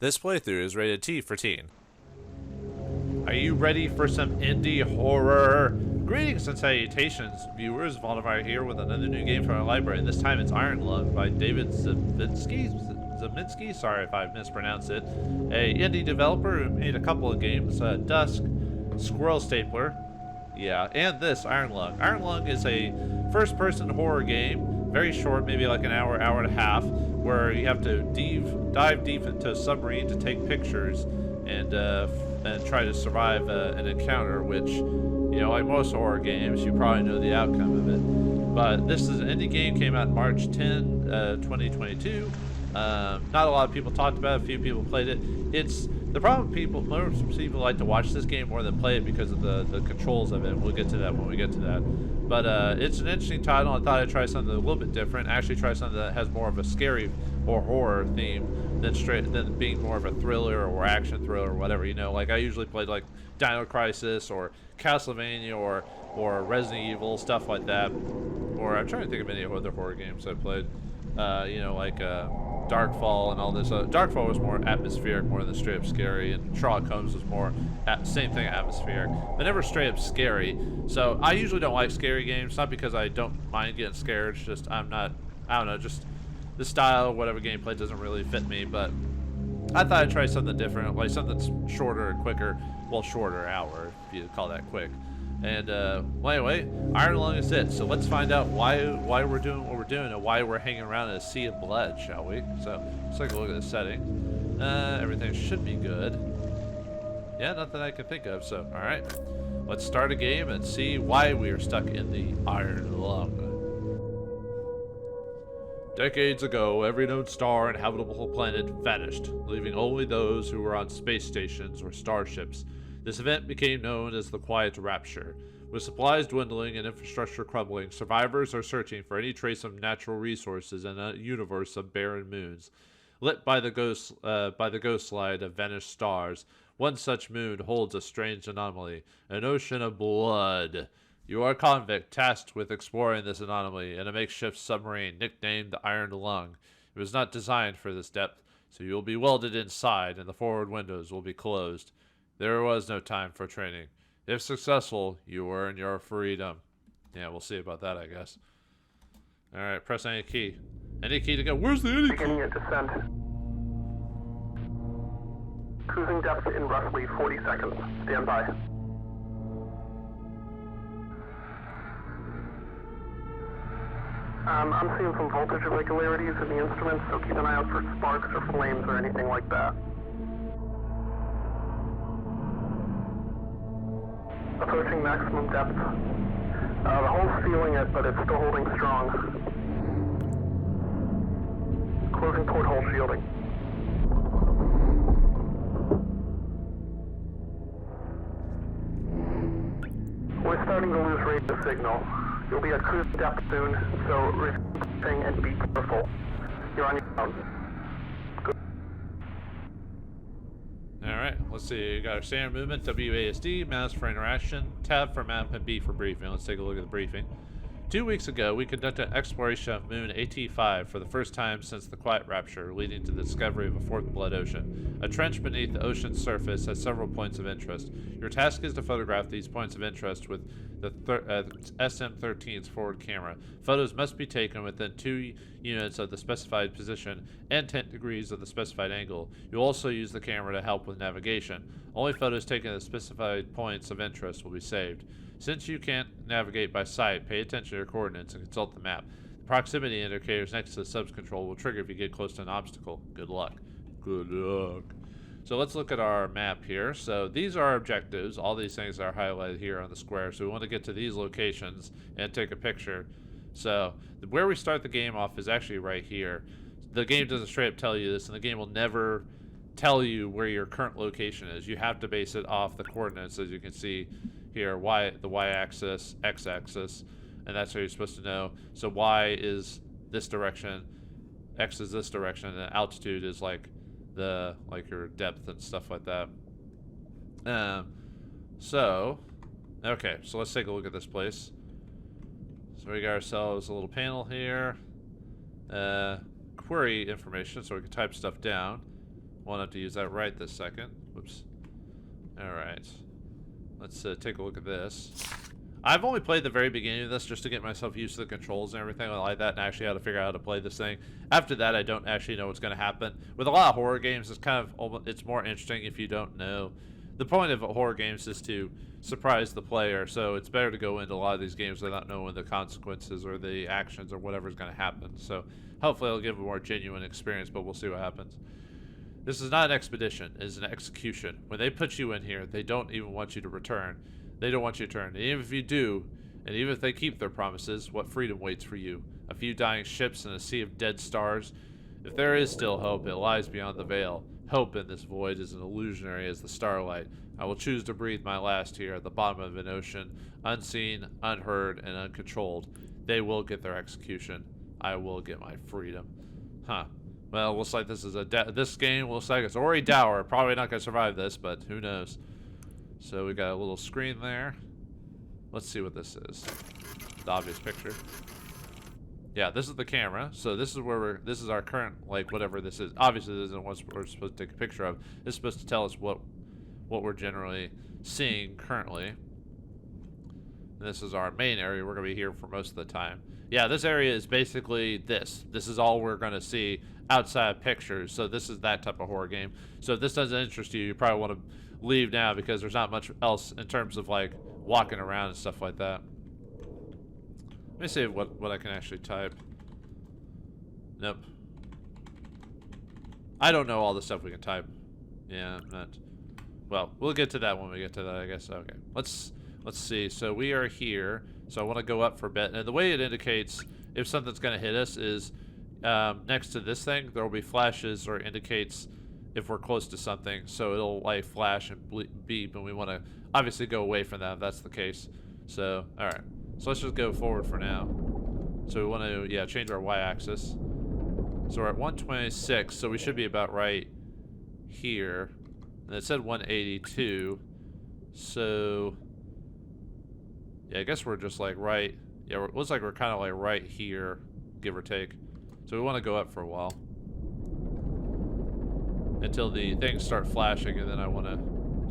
This playthrough is rated T for teen. Are you ready for some indie horror? Greetings and salutations, viewers. Vauldemare here with another new game from our library, and this time it's Iron Lung by David Szymanski. Sorry if I mispronounced it. A indie developer who made a couple of games, Dusk, Squirrel Stapler, yeah, and this, Iron Lung. Iron Lung is a first-person horror game, very short, maybe like an hour, hour and a half, where you have to dive deep into a submarine to take pictures and try to survive an encounter, which, you know, like most horror games, you probably know the outcome of it. But this is an indie game, came out March 10, 2022. Not a lot of people talked about it, a few people played it. It's the problem. Most people like to watch this game more than play it because of the controls of it. We'll get to that when we get to that. But it's an interesting title. I thought I'd try something a little bit different. Actually, try something that has more of a scary or horror theme than being more of a thriller or action thriller or whatever. You know, like I usually played like Dino Crisis or Castlevania or Resident Evil, stuff like that. Or I'm trying to think of any other horror games I played. You know, like Darkfall and all this. Darkfall was more atmospheric, more than straight up scary, and Sherlock Holmes was more same thing, atmospheric, but never straight up scary. So I usually don't like scary games, not because I don't mind getting scared. It's just I don't know, just the style, whatever gameplay doesn't really fit me. But I thought I'd try something different, like something that's shorter and quicker. Well, shorter hour, if you call that quick. And well, anyway, Iron Lung is it. So let's find out why we're doing what we're doing and why we're hanging around in a sea of blood, shall we? So let's take a look at the setting. Everything should be good. Yeah, nothing I can think of. So all right, let's start a game and see why we are stuck in the Iron Lung. Decades ago, every known star and habitable planet vanished, leaving only those who were on space stations or starships. This event became known as the Quiet Rapture. With supplies dwindling and infrastructure crumbling, survivors are searching for any trace of natural resources in a universe of barren moons. Lit by the ghost light of vanished stars, one such moon holds a strange anomaly, an ocean of blood. You are a convict tasked with exploring this anomaly in a makeshift submarine nicknamed the Iron Lung. It was not designed for this depth, so you will be welded inside and the forward windows will be closed. There was no time for training. If successful, you earn your freedom. Yeah, we'll see about that, I guess. Alright, press any key. Any key to go. Where's the any key? Beginning a descent. Cruising depth in roughly 40 seconds. Stand by. I'm seeing some voltage irregularities in the instruments, so keep an eye out for sparks or flames or anything like that. Approaching maximum depth. The hull's feeling it, but it's still holding strong. Closing porthole shielding. We're starting to lose rate of signal. You'll be at cruise depth soon, so refreshing and be careful. You're on your own. Alright, let's see. You got our standard movement, WASD, mouse for interaction, tab for map, and B for briefing. Let's take a look at the briefing. 2 weeks ago, we conducted an exploration of Moon AT-5 for the first time since the Quiet Rapture, leading to the discovery of a fourth blood ocean. A trench beneath the ocean's surface has several points of interest. Your task is to photograph these points of interest with the SM-13's forward camera. Photos must be taken within 2 units of the specified position and 10 degrees of the specified angle. You'll also use the camera to help with navigation. Only photos taken at specified points of interest will be saved. Since you can't navigate by sight, pay attention to your coordinates and consult the map. The proximity indicators next to the subs control will trigger if you get close to an obstacle. Good luck. Good luck. So let's look at our map here. So these are our objectives. All these things are highlighted here on the square. So we want to get to these locations and take a picture. So where we start the game off is actually right here. The game doesn't straight up tell you this, and the game will never tell you where your current location is. You have to base it off the coordinates, as you can see here, the y-axis, x-axis, and that's what you're supposed to know. So y is this direction, x is this direction, and altitude is like your depth and stuff like that. Okay, so let's take a look at this place. So we got ourselves a little panel here. Query information, so we can type stuff down. Won't have to use that right this second. Whoops. Alright. Let's take a look at this. I've only played the very beginning of this just to get myself used to the controls and everything like that, and actually how to figure out how to play this thing. After that, I don't actually know what's going to happen. With a lot of horror games, it's kind of, it's more interesting if you don't know. The point of horror games is to surprise the player, so it's better to go into a lot of these games without knowing the consequences or the actions or whatever's going to happen. So hopefully it'll give a more genuine experience, but we'll see what happens. This is not an expedition, it is an execution. When they put you in here, they don't even want you to return. They don't want you to return. And even if you do, and even if they keep their promises, what freedom waits for you? A few dying ships and a sea of dead stars? If there is still hope, it lies beyond the veil. Hope in this void is as illusionary as the starlight. I will choose to breathe my last here at the bottom of an ocean, unseen, unheard, and uncontrolled. They will get their execution. I will get my freedom. Huh. Well, looks like this is this game looks like it's already dour. Probably not gonna survive this, but who knows? So we got a little screen there. Let's see what this is. The obvious picture. Yeah, this is the camera. So this is where this is our current, like, whatever this is. Obviously, this isn't what we're supposed to take a picture of. This is supposed to tell us what we're generally seeing currently. And this is our main area. We're gonna be here for most of the time. Yeah, this area is basically this. This is all we're gonna see outside of pictures. So this is that type of horror game. So if this doesn't interest you, you probably want to leave now because there's not much else in terms of like walking around and stuff like that. Let me see what I can actually type. Nope. I don't know all the stuff we can type. Yeah, not. Well, we'll get to that when we get to that, I guess. Okay. Let's see. So we are here. So I want to go up for a bit. And the way it indicates if something's going to hit us is next to this thing, there will be flashes or indicates if we're close to something. So it'll like flash and beep, and we want to obviously go away from that if that's the case. So, all right. So let's just go forward for now. So we want to, yeah, change our y-axis. So we're at 126, so we should be about right here. And it said 182. So, yeah, I guess we're just like right. Yeah, it looks like we're kind of like right here, give or take. So we want to go up for a while. Until the things start flashing, and then I want to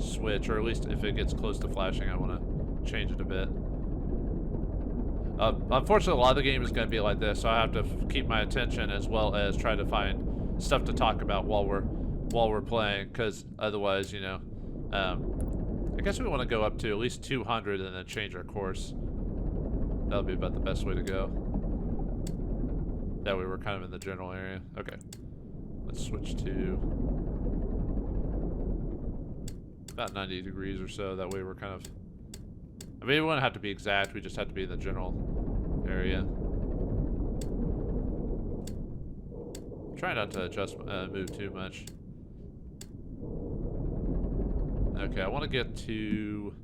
switch, or at least if it gets close to flashing, I want to change it a bit. Unfortunately, a lot of the game is going to be like this, so I have to keep my attention as well as try to find stuff to talk about while we're playing, because otherwise, you know, I guess we want to go up to at least 200 and then change our course. That'll be about the best way to go. That way we're kind of in the general area. Okay, let's switch to about 90 degrees or so. That way we're kind of, I mean, we wouldn't have to be exact, we just have to be in the general area. Try not to adjust, move too much. Okay, I want to get to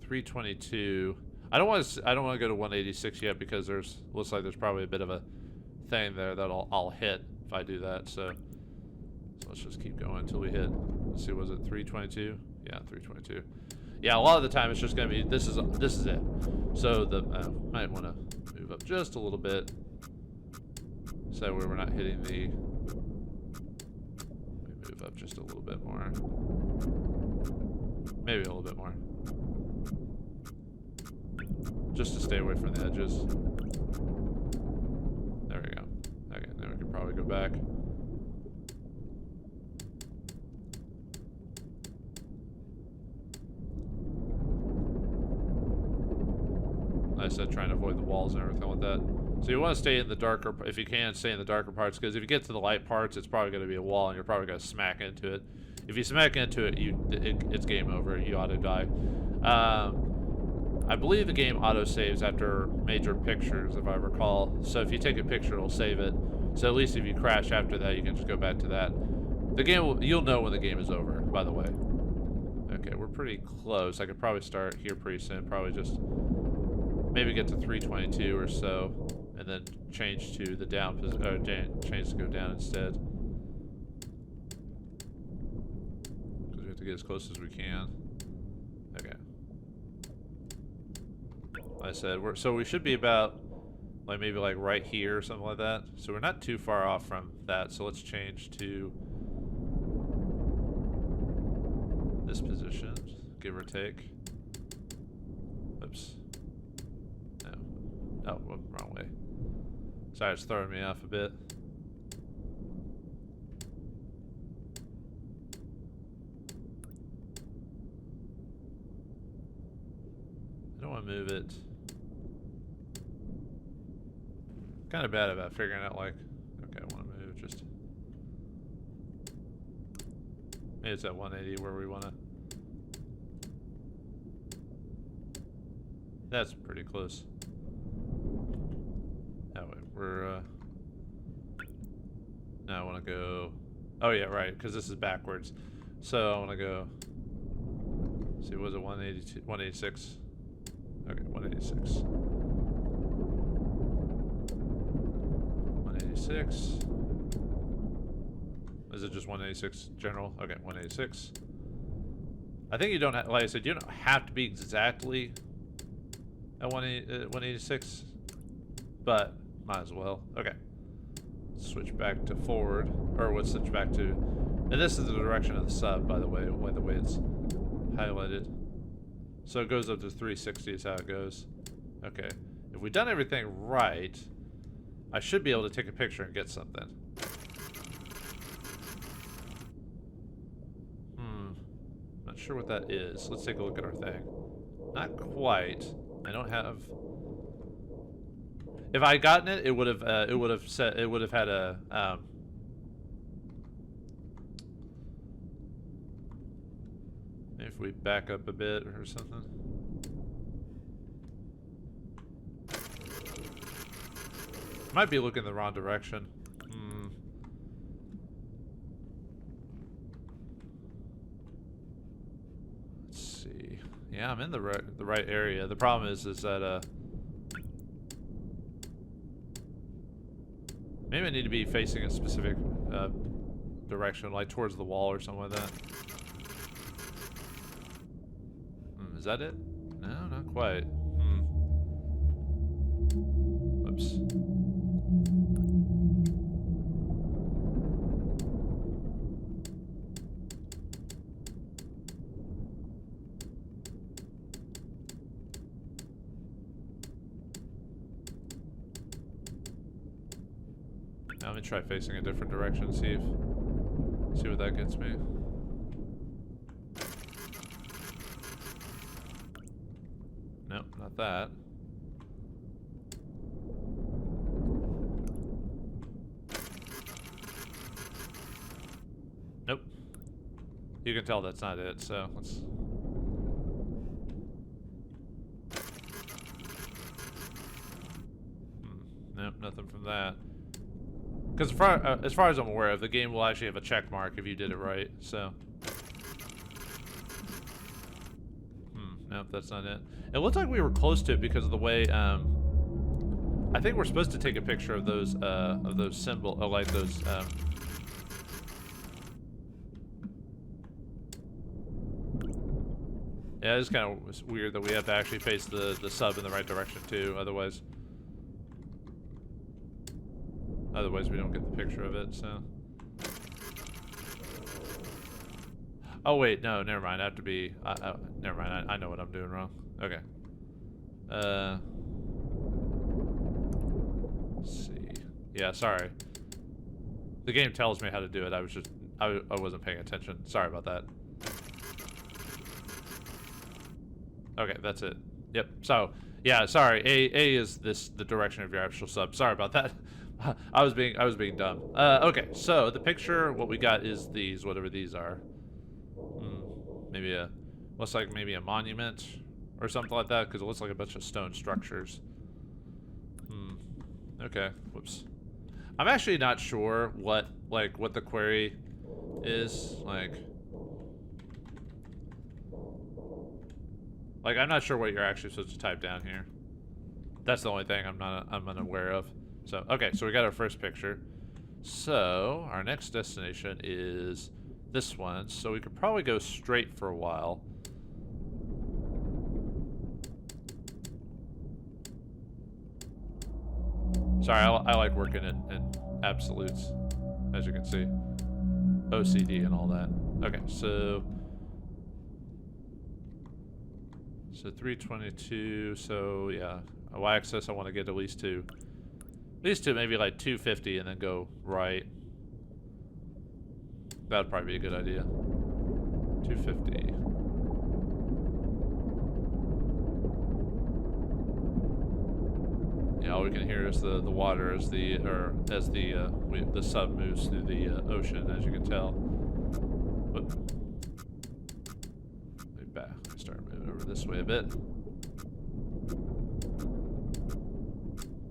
322. I don't want to go to 186 yet because looks like there's probably a bit of a thing there that I'll hit if I do that. So let's just keep going until we hit. Let's see, was it 322? Yeah, 322. Yeah, a lot of the time it's just gonna be this is it. So the might want to move up just a little bit, so we're not hitting the. Let me move up just a little bit more. Maybe a little bit more. Just to stay away from the edges. There we go. Okay, then we can probably go back. I said trying to avoid the walls and everything like that. So you want to stay in the darker, if you can, stay in the darker parts, because if you get to the light parts, it's probably going to be a wall, and you're probably going to smack into it. If you smack into it, it's game over. You auto die. I believe the game auto saves after major pictures, if I recall. So if you take a picture, it'll save it. So at least if you crash after that, you can just go back to that. The game you'll know when the game is over, by the way. Okay, we're pretty close. I could probably start here pretty soon. Probably just maybe get to 322 or so, and then change to the down position, change to go down instead. Because we have to get as close as we can. Okay. I said so we should be about like maybe like right here or something like that. So we're not too far off from that. So let's change to give or take. Oops. No. Oh, wrong way. Sorry, it's throwing me off a bit. I don't want to move it. Kind of bad about figuring out, like, okay, I want to move just. Maybe it's at 180 where we want to. That's pretty close. That way, we're, now I want to go. Oh, yeah, right, because this is backwards. So I want to go. See, was it 182, 186? Okay, 186. 186. Is it just 186 general? Okay, 186. I think you don't have, like I said, you don't have to be exactly at 186, but might as well. Okay. Switch back to forward, or let's switch back to, and this is the direction of the sub, by the way it's highlighted. So it goes up to 360 is how it goes. Okay. If we've done everything right, I should be able to take a picture and get something. Not sure what that is. Let's take a look at our thing. Not quite. I don't have. If I had gotten it, it would have said, it would have had a maybe if we back up a bit or something. Might be looking the wrong direction. Let's see. Yeah, I'm in the right area. The problem is that maybe I need to be facing a specific direction, like towards the wall or something like that. Is that it? No, not quite. Whoops. Now let me try facing a different direction, see what that gets me. Nope, not that. Nope. You can tell that's not it, so let's. Nope, nothing from that. Because as far as I'm aware of, the game will actually have a check mark if you did it right, so. Nope, that's not it. It looked like we were close to it because of the way, I think we're supposed to take a picture of those symbols, like those, yeah, it's kind of weird that we have to actually face the sub in the right direction too, otherwise we don't get the picture of it, so. Oh wait, no, never mind. I have to be. Never mind. I know what I'm doing wrong. Okay. Let's see. Yeah, sorry. The game tells me how to do it. I wasn't paying attention. Sorry about that. Okay, that's it. Yep. So yeah, sorry. A is the direction of your actual sub. Sorry about that. I was being dumb. Okay, so the picture, what we got is these, whatever these are. Maybe looks like maybe a monument or something like that, because it looks like a bunch of stone structures. Okay, whoops. I'm actually not sure what the query is, like I'm not sure what you're actually supposed to type down here. That's the only thing I'm unaware of. So, okay, so we got our first picture. So, our next destination is this one. So we could probably go straight for a while. Sorry, I like working in absolutes, as you can see. OCD and all that. Okay, so So 322. So yeah, y-axis I want to get at least to maybe like 250 and then go right. That would probably be a good idea. 250. Yeah, all we can hear is the water as the sub moves through the ocean, as you can tell. But maybe back. Start moving over this way a bit.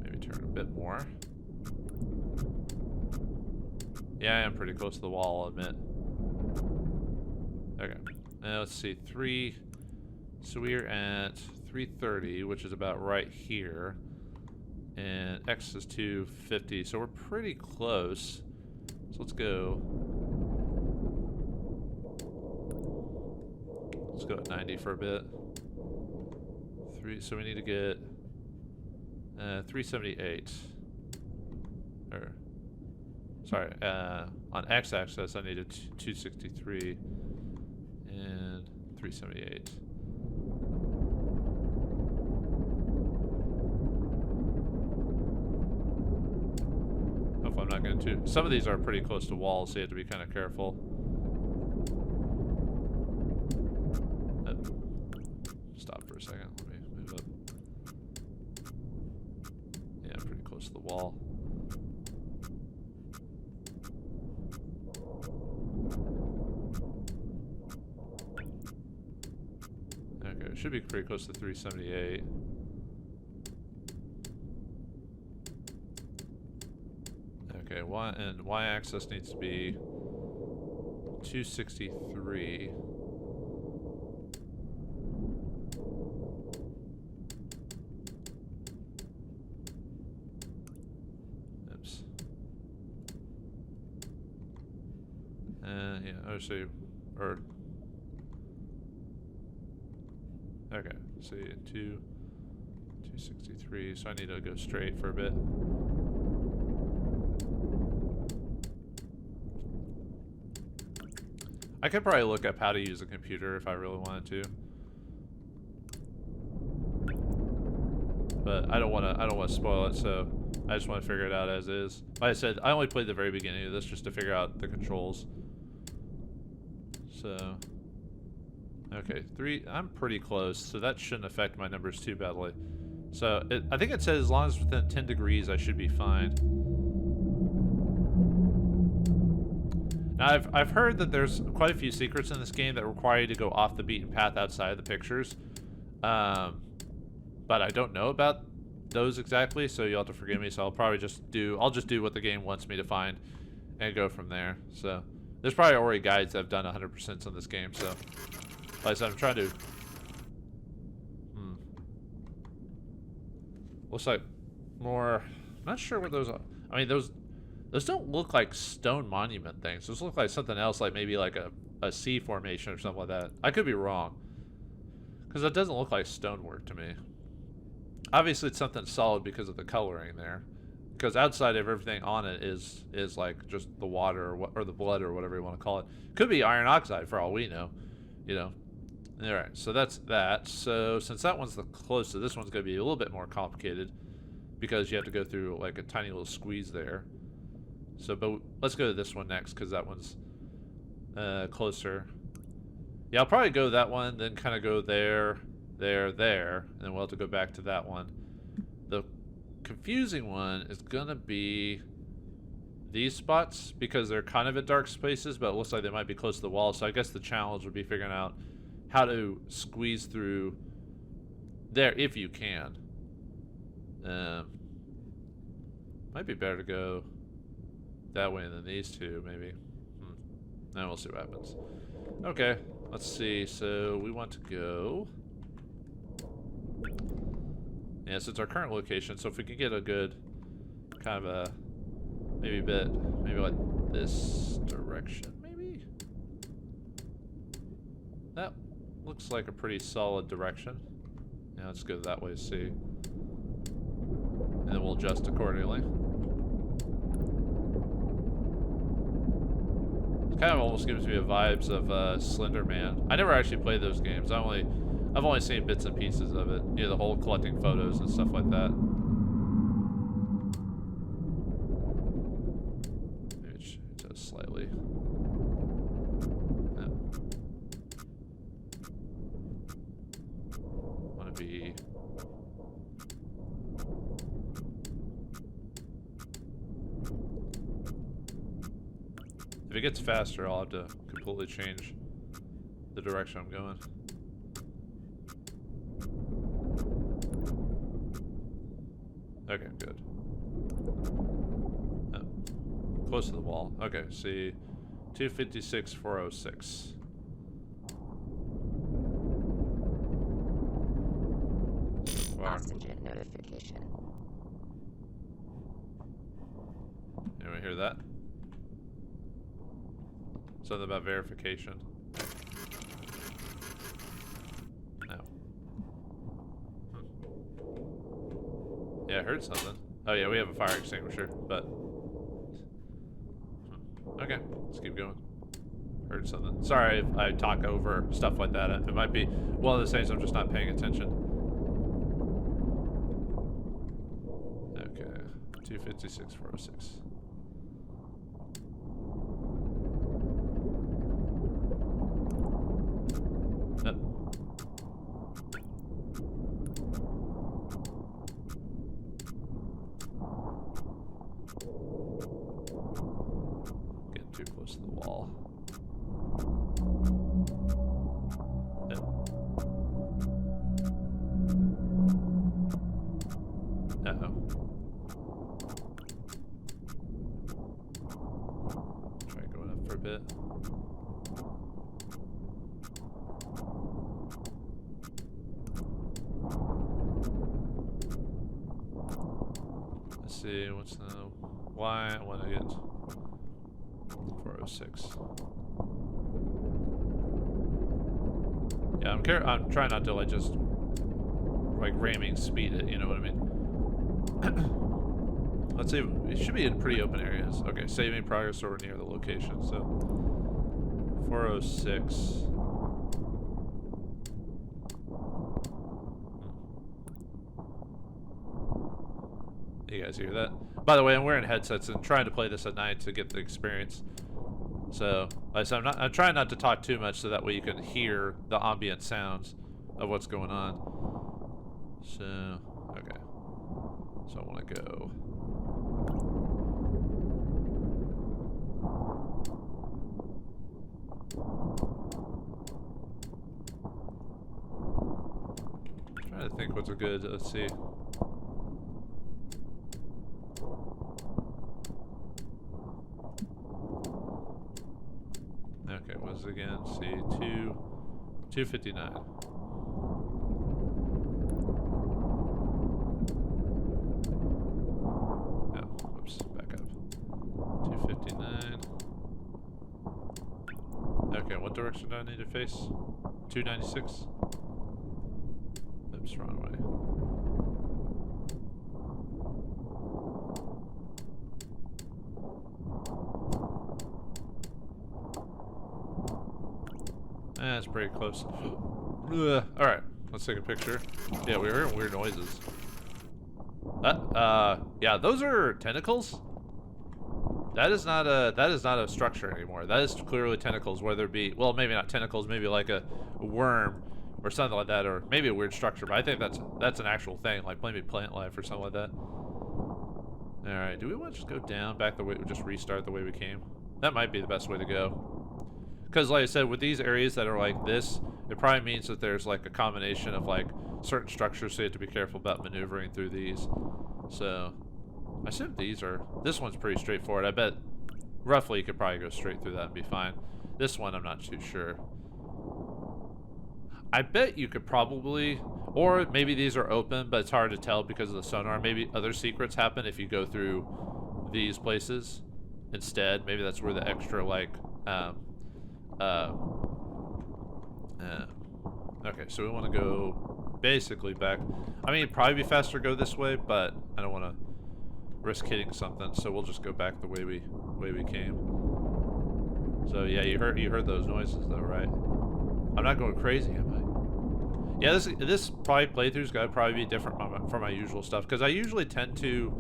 Maybe turn a bit more. Yeah, I am pretty close to the wall, I'll admit. Okay. Now let's see. So we're at 330, which is about right here. And X is 250, so we're pretty close. So let's go. Let's go at 90 for a bit. So we need to get 378. Or, sorry, on X-axis I needed 263 and 378. I'm not going to. Some of these are pretty close to walls, so you have to be kind of careful. Stop for a second. Let me move up. Yeah, pretty close to the wall. Okay, it should be pretty close to 378. Okay, y-axis needs to be 263. Oops. Yeah, obviously, or okay. See, 263. So I need to go straight for a bit. I could probably look up how to use a computer if I really wanted to, but I don't want to spoil it. So I just want to figure it out as is. Like I said, I only played the very beginning of this just to figure out the controls. So okay, I'm pretty close, so that shouldn't affect my numbers too badly. So I think it says as long as it's within 10 degrees, I should be fine. Now, I've heard that there's quite a few secrets in this game that require you to go off the beaten path outside of the pictures. But I don't know about those exactly, so you'll have to forgive me. So I'll probably just do what the game wants me to find and go from there. So there's probably already guides that have done 100% on this game. So like I said, I'm trying to... Looks like more... I'm not sure what those are. I mean, those don't look like stone monument things. Those look like something else, like maybe like a C formation or something like that. I could be wrong, because it doesn't look like stonework to me. Obviously, it's something solid because of the coloring there. Because outside of everything on it is like just the water or the blood or whatever you want to call it. Could be iron oxide for all we know, you know. All right, so that's that. So since that one's the closest, this one's going to be a little bit more complicated because you have to go through like a tiny little squeeze there. So, but let's go to this one next because that one's closer. Yeah, I'll probably go that one, then kind of go there, and then we'll have to go back to that one. The confusing one is gonna be these spots because they're kind of at dark spaces, but it looks like they might be close to the wall. So I guess the challenge would be figuring out how to squeeze through there if you can. Might be better to go that way than these two, maybe. Now we'll see what happens. Okay, let's see. So we want to go. Yeah, so it's our current location. So if we could get a good kind of a maybe like this direction, maybe. That looks like a pretty solid direction. Yeah, let's go that way to see. And then we'll adjust accordingly. It kind of almost gives me a vibes of Slender Man. I never actually played those games. I I've only seen bits and pieces of it. You know, the whole collecting photos and stuff like that. Maybe just slightly. Yeah. Want to be... If it gets faster, I'll have to completely change the direction I'm going. Okay, good. Oh. Close to the wall. Okay, see, 256, 406. Oxygen notification. Anyone hear that? Something about verification. No. Yeah, I heard something. Oh yeah, we have a fire extinguisher, but... Okay, let's keep going. Heard something. Sorry if I talk over stuff like that. It might be one of the things I'm just not paying attention. Okay, 256, 406. Getting too close to the wall. Uh-oh. Try going up for a bit. Let's see, what's the... Why I want to get 406. Yeah, I'm trying not to like just like ramming speed it, you know what I mean? Let's see, it should be in pretty open areas. Okay, saving progress over near the location, so 406. You guys hear that? By the way, I'm wearing headsets and trying to play this at night to get the experience. So, like I said, I'm trying not to talk too much so that way you can hear the ambient sounds of what's going on. So, okay. So I want to go. I'm trying to think what's a good, let's see. Okay, what is it again? See, 259. Oh, whoops, back up. 259. Okay, what direction do I need to face? 296? Oops, wrong way. That's pretty close. Alright, let's take a picture. Yeah, we were hearing weird noises. Yeah, those are tentacles. That is not a structure anymore. That is clearly tentacles, whether it be, well, maybe not tentacles, maybe like a worm or something like that, or maybe a weird structure, but I think that's an actual thing, like maybe plant life or something like that. Alright, do we want to just go down, back the way, just restart the way we came? That might be the best way to go. Because like I said, with these areas that are like this, it probably means that there's like a combination of like certain structures, so you have to be careful about maneuvering through these. So, I assume this one's pretty straightforward. I bet roughly you could probably go straight through that and be fine. This one, I'm not too sure. I bet you could probably, or maybe these are open, but it's hard to tell because of the sonar. Maybe other secrets happen if you go through these places instead. Maybe that's where the extra like, okay, so we want to go basically back. I mean, it'd probably be faster to go this way, but I don't want to risk hitting something, so we'll just go back the way we came. So yeah, you heard those noises though, right? I'm not going crazy, am I? Yeah, this probably playthrough's gonna probably be different from my usual stuff, because I usually tend to,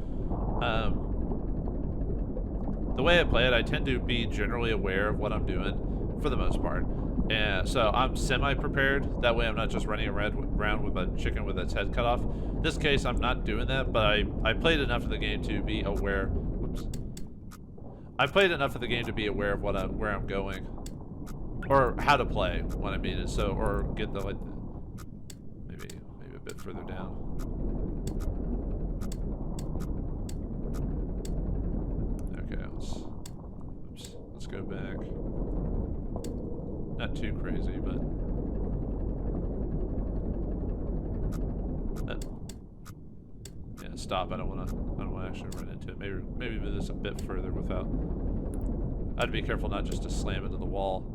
the way I play it, I tend to be generally aware of what I'm doing for the most part, and so I'm semi-prepared. That way, I'm not just running around with a chicken with its head cut off. In this case, I'm not doing that, but I played enough of the game to be aware. Whoops. I played enough of the game to be aware of where I'm going, or how to play. What I mean is, so, or get the like. Maybe a bit further down. Okay, let's go back. Not too crazy, but yeah, stop. I don't want to actually run into it. Maybe this a bit further without. I'd be careful not just to slam into the wall.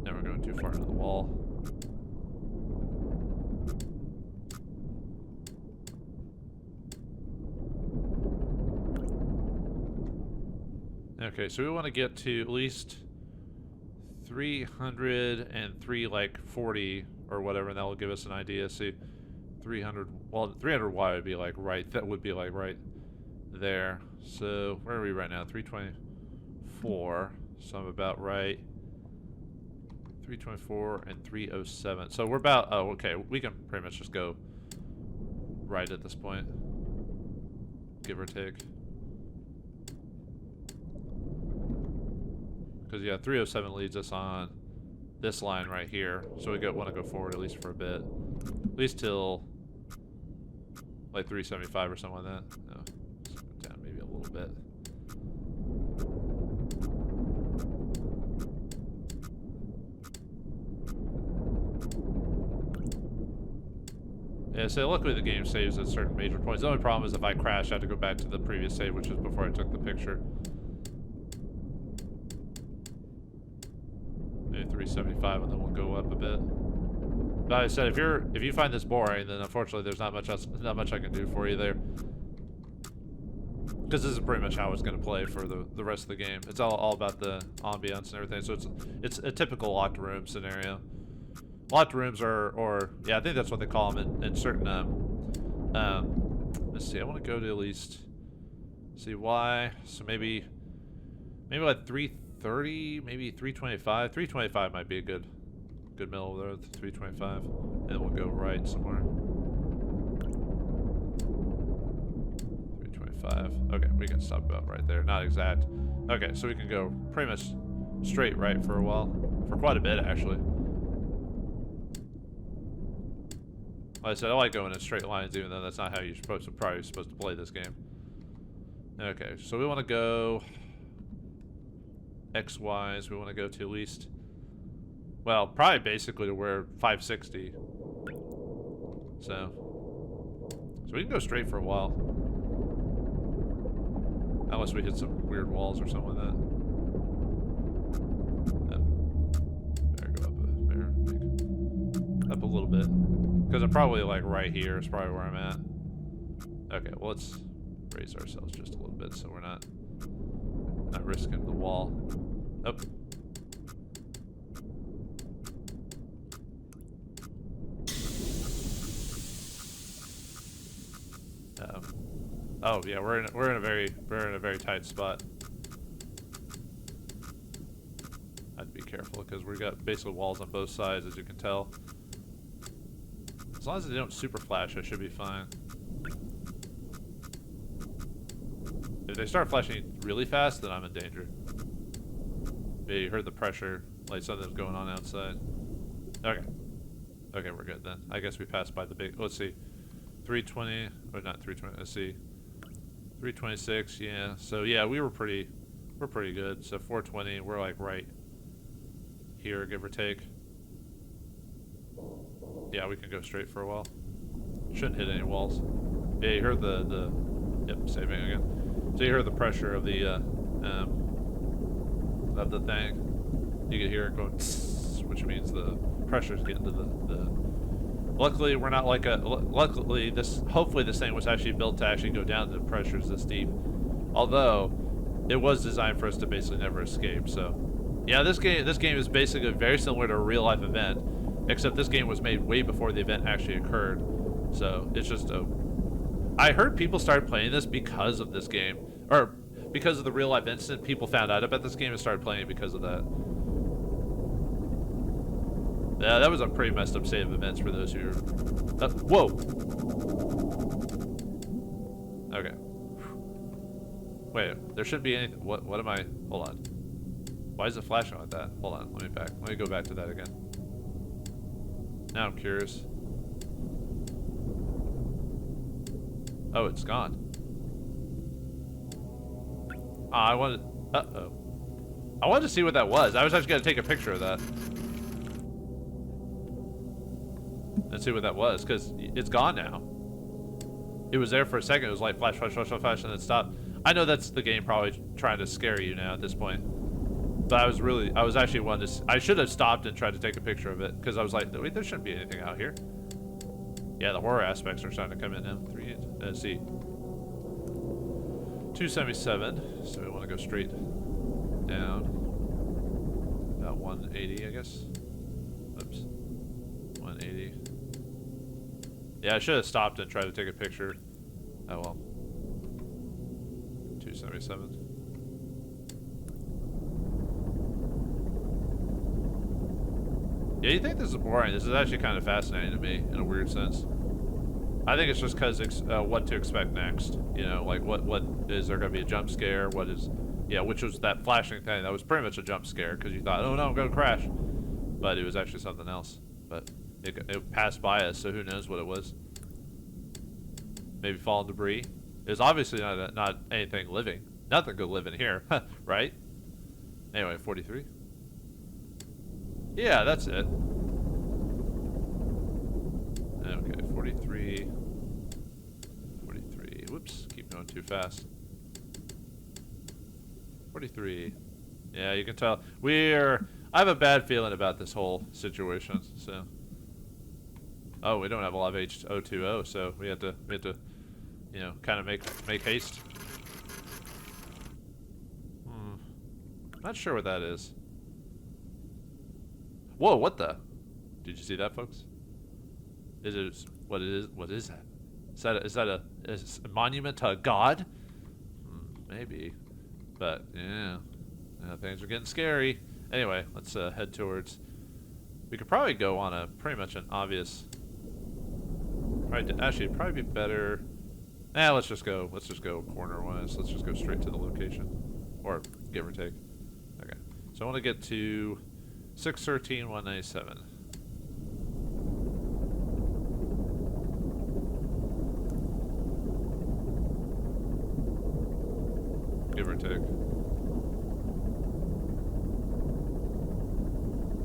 Now we're going too far into the wall. Okay, so we want to get to at least 303, like 40 or whatever, and that will give us an idea. See, 300. Well, 300Y would be like right. That would be like right there. So where are we right now? 324. So I'm about right. 324 and 307. So we're about. Oh, okay. We can pretty much just go right at this point, give or take. Because yeah, 307 leads us on this line right here, so we want to go forward at least for a bit, at least till like 375 or something like that. No, let's go down maybe a little bit. Yeah, so luckily the game saves at certain major points. The only problem is if I crash, I have to go back to the previous save, which was before I took the picture. 375, and then we'll go up a bit. But like I said, if you find this boring, then unfortunately there's not much I can do for you there, because this is pretty much how it's going to play for the rest of the game. It's all about the ambience and everything. So it's a typical locked room scenario. Locked rooms or yeah, I think that's what they call them in certain let's see. I want to go to at least see why. So maybe like 330, maybe 325. 325 might be a good middle there. 325, and then we'll go right somewhere. 325. Okay, we can stop about right there. Not exact. Okay, so we can go pretty much straight right for a while, for quite a bit actually. Like I said, I like going in straight lines, even though that's not how you're probably supposed to play this game. Okay, so we want to go X-wise. We want to go to at least, well, probably basically to where 560. So we can go straight for a while, unless we hit some weird walls or something like that. Better go up a little bit. Because I'm probably like right here is probably where I'm at. Okay, well let's raise ourselves just a little bit so we're not risking the wall. Oh. Oh yeah, we're in a very tight spot. I'd be careful because we got basically walls on both sides, as you can tell. As long as they don't super flash, I should be fine. If they start flashing really fast, then I'm in danger. Yeah, you heard the pressure, like something's going on outside. Okay. Okay, we're good then. I guess we passed by the big, let's see. 320, or not 320, let's see. 326, yeah. So yeah, we're pretty good. So 420, we're like right here, give or take. Yeah, we can go straight for a while. Shouldn't hit any walls. Yeah, you heard the yep, saving again. So you heard the pressure of the thing. You can hear it going, tss, which means the pressure's getting to the. Luckily, we're not like hopefully this thing was actually built to actually go down to pressures this deep. Although, it was designed for us to basically never escape. So, yeah, this game is basically very similar to a real life event, except this game was made way before the event actually occurred. So it's just a. I heard people started playing this because of this game, or because of the real life incident. People found out about this game and started playing it because of that. Yeah, that was a pretty messed up state of events for those who. Whoa. Okay. Wait, there shouldn't be anything. What am I? Hold on. Why is it flashing like that? Hold on. Let me go back to that again. Now I'm curious. Oh, it's gone. I wanted. Uh-oh. I wanted to see what that was. I was actually gonna take a picture of that. Let's see what that was, because it's gone now. It was there for a second. It was like flash, flash, flash, flash, flash, and then stopped. I know that's the game probably trying to scare you now at this point. But I was actually wanting to. I should have stopped and tried to take a picture of it, because I was like, wait, there shouldn't be anything out here. Yeah, the horror aspects are starting to come in now. Let's see. 277. So we want to go straight down. About 180, I guess. Oops. 180. Yeah, I should have stopped and tried to take a picture. Oh well. 277. Yeah, you think this is boring. This is actually kind of fascinating to me in a weird sense. I think it's just because what to expect next. You know, like what is there going to be a jump scare? What is, yeah, which was that flashing thing. That was pretty much a jump scare because you thought, oh no, I'm going to crash. But it was actually something else. But it passed by us, so who knows what it was. Maybe fallen debris. It was obviously not anything living. Nothing could live in here, right? Anyway, 43. Yeah, that's it. Okay, 43. 43. Whoops, keep going too fast. 43. Yeah, you can tell. I have a bad feeling about this whole situation, so. Oh, we don't have a lot of H020, so we have to, you know, kind of make haste. Not sure what that is. Whoa, what the? Did you see that, folks? What is that? Is that a monument to a god? Maybe. But, yeah. Things are getting scary. Anyway, let's head towards... We could probably go on a pretty much an obvious... Actually, it'd probably be better... let's just go corner-wise. Let's just go straight to the location. Or, give or take. Okay. So I want to get to... 613 197. Give or take.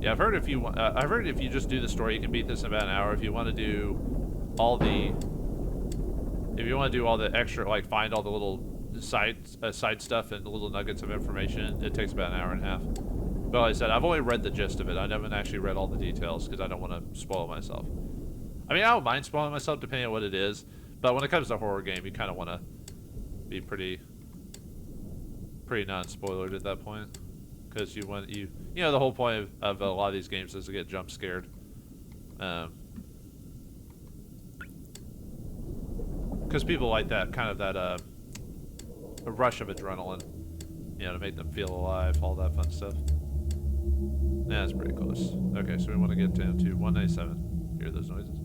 Yeah, I've heard if you just do the story, you can beat this in about an hour. If you want to do all the extra, like find all the little side stuff and the little nuggets of information, it takes about an hour and a half. But like I said, I've only read the gist of it. I haven't actually read all the details because I don't want to spoil myself. I mean, I don't mind spoiling myself depending on what it is, but when it comes to a horror game, you kind of want to be pretty non-spoilered at that point, because you know the whole point of a lot of these games is to get jump scared. Because people like that kind of a rush of adrenaline, you know, to make them feel alive, all that fun stuff. Yeah, that's pretty close. Okay, so we want to get down to 197. Hear those noises?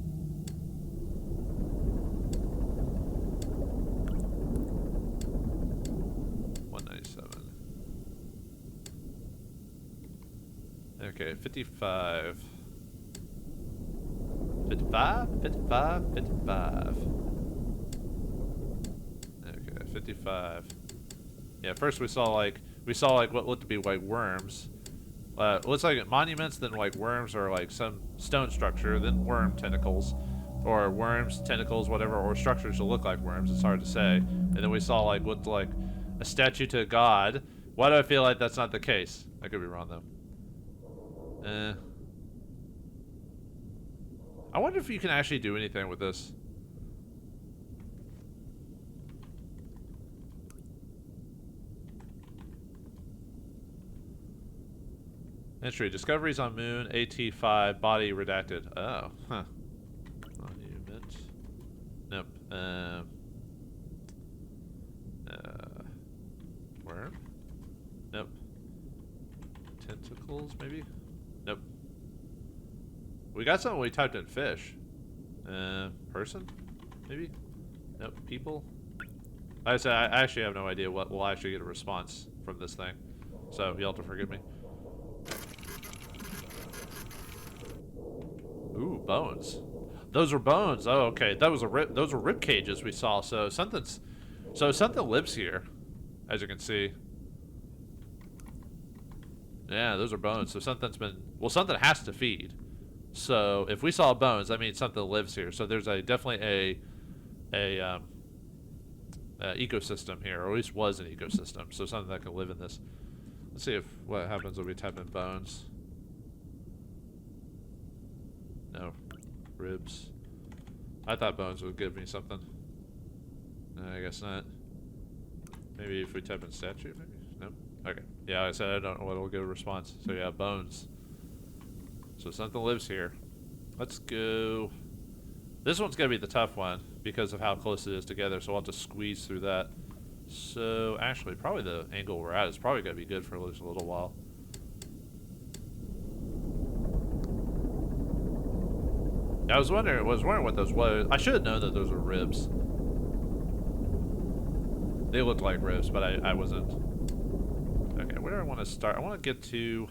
Okay, 55. 55? 55? 55. Okay, 55. Yeah, first we saw like what looked to be like worms. Looks like monuments, then like worms or like some stone structure, then worm tentacles. Or worms, tentacles, whatever, or structures that look like worms, it's hard to say. And then we saw like looked like a statue to a god. Why do I feel like that's not the case? I could be wrong though. I wonder if you can actually do anything with this. Entry: discoveries on moon AT5 body redacted. Oh, huh. Monument. Nope. Worm? Nope. Tentacles, maybe? Nope. We got something we typed in fish. Person? Maybe? Nope. People? Like I said, I actually have no idea what we'll actually get a response from this thing. So, you'll have to forgive me. Ooh, bones. Those are bones. Oh, okay. Those were rib cages we saw. So something lives here, as you can see. Yeah, those are bones. So something has to feed. So if we saw bones, that means something lives here. So there's definitely a ecosystem here, or at least was an ecosystem. So something that can live in this. Let's see what happens when we type in bones. No. Ribs. I thought bones would give me something. No, I guess not. Maybe if we type in statue, maybe? Nope. Okay. Yeah, like I said I don't know what will get a response. So yeah, bones. So something lives here. Let's go. This one's gonna be the tough one because of how close it is together, so I'll have to squeeze through that. So actually, probably the angle we're at is probably gonna be good for at least a little while. I was wondering what those was. I should have known that those were ribs. They looked like ribs, but I wasn't. Okay, where do I want to start? I want to get to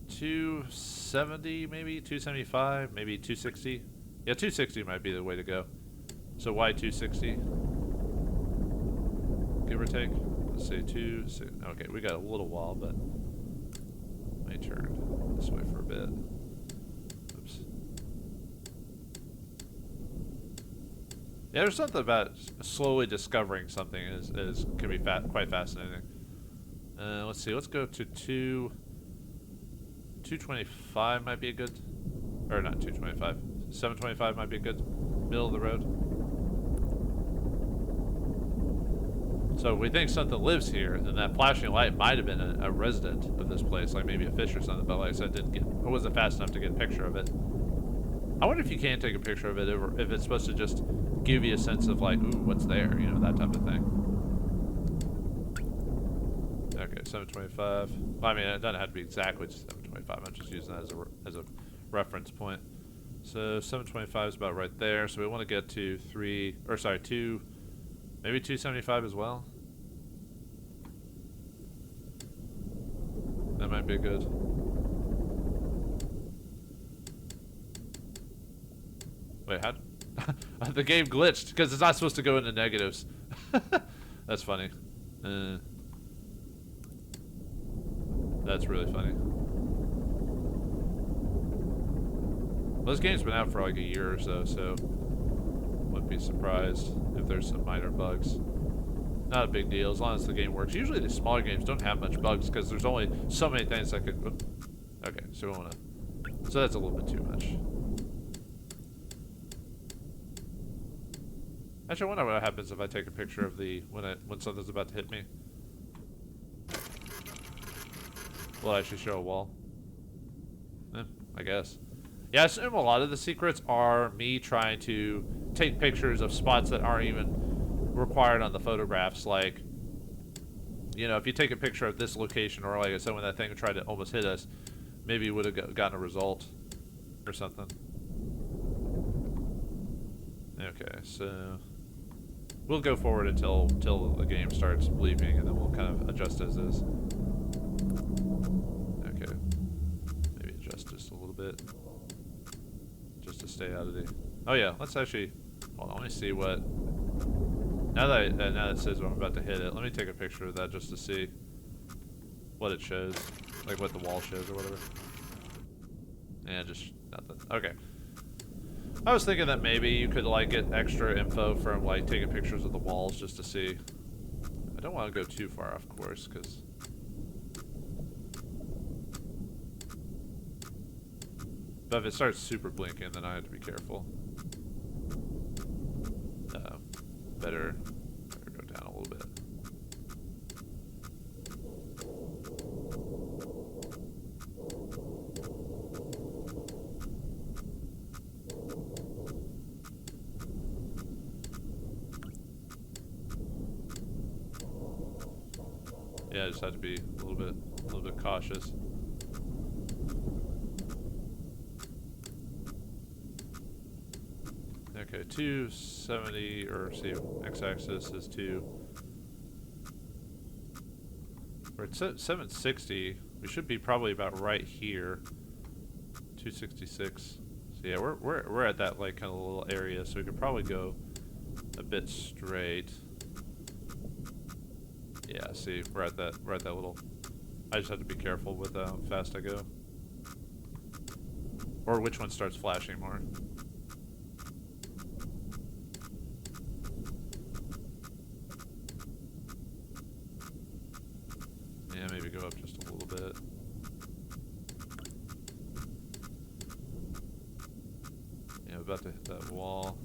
270, maybe 275, maybe 260. Yeah, 260 might be the way to go. So why 260? Give or take. Let's say 260. Okay, we got a little while, but let me turn this way for a bit. Oops. Yeah, there's something about slowly discovering something can be quite fascinating. Let's see. Let's go to 225 might be a good, or not 225. 725 might be a good middle of the road. So we think something lives here, and that flashing light might have been a resident of this place, like maybe a fish or something. But like I said, I wasn't fast enough to get a picture of it. I wonder if you can take a picture of it, if it's supposed to just give you a sense of like, ooh, what's there, you know, that type of thing. Okay, 725. Well, I mean, it doesn't have to be exactly 725. I'm just using that as a reference point. So 725 is about right there. So we want to get to 2, maybe 275 as well. That might be good. Wait, how? The game glitched because it's not supposed to go into negatives. That's funny. That's really funny. Well, this game's been out for like a year or so, so wouldn't be surprised if there's some minor bugs. Not a big deal as long as the game works. Usually the smaller games don't have much bugs because there's only so many things that could. Oops. Okay, so we want to. So that's a little bit too much. Actually, I wonder what happens if I take a picture of when something's about to hit me. Will it actually show a wall? I guess. Yeah, I assume a lot of the secrets are me trying to take pictures of spots that aren't even required on the photographs. Like, you know, if you take a picture of this location, or like I said, when that thing tried to almost hit us, maybe you would have gotten a result or something. Okay, so we'll go forward until the game starts bleeping, and then we'll kind of adjust as is. Okay, maybe adjust just a little bit, just to stay out of the. Oh yeah, let's actually. Hold on, let me see what. Now that it says I'm about to hit it, let me take a picture of that just to see what it shows, like what the wall shows or whatever. Yeah, just nothing. Okay. I was thinking that maybe you could like get extra info from like taking pictures of the walls just to see. I don't want to go too far, of course, because. But if it starts super blinking, then I have to be careful. Better go down a little bit. Yeah, I just had to be a little bit cautious. Okay, 270, or see, x-axis is 2. We're at 760. We should be probably about right here. 266. So yeah, we're at that like kind of little area, so we could probably go a bit straight. Yeah, see, we're at that little. I just have to be careful with how fast I go, or which one starts flashing more. Yeah, maybe go up just a little bit. Yeah, I'm about to hit that wall.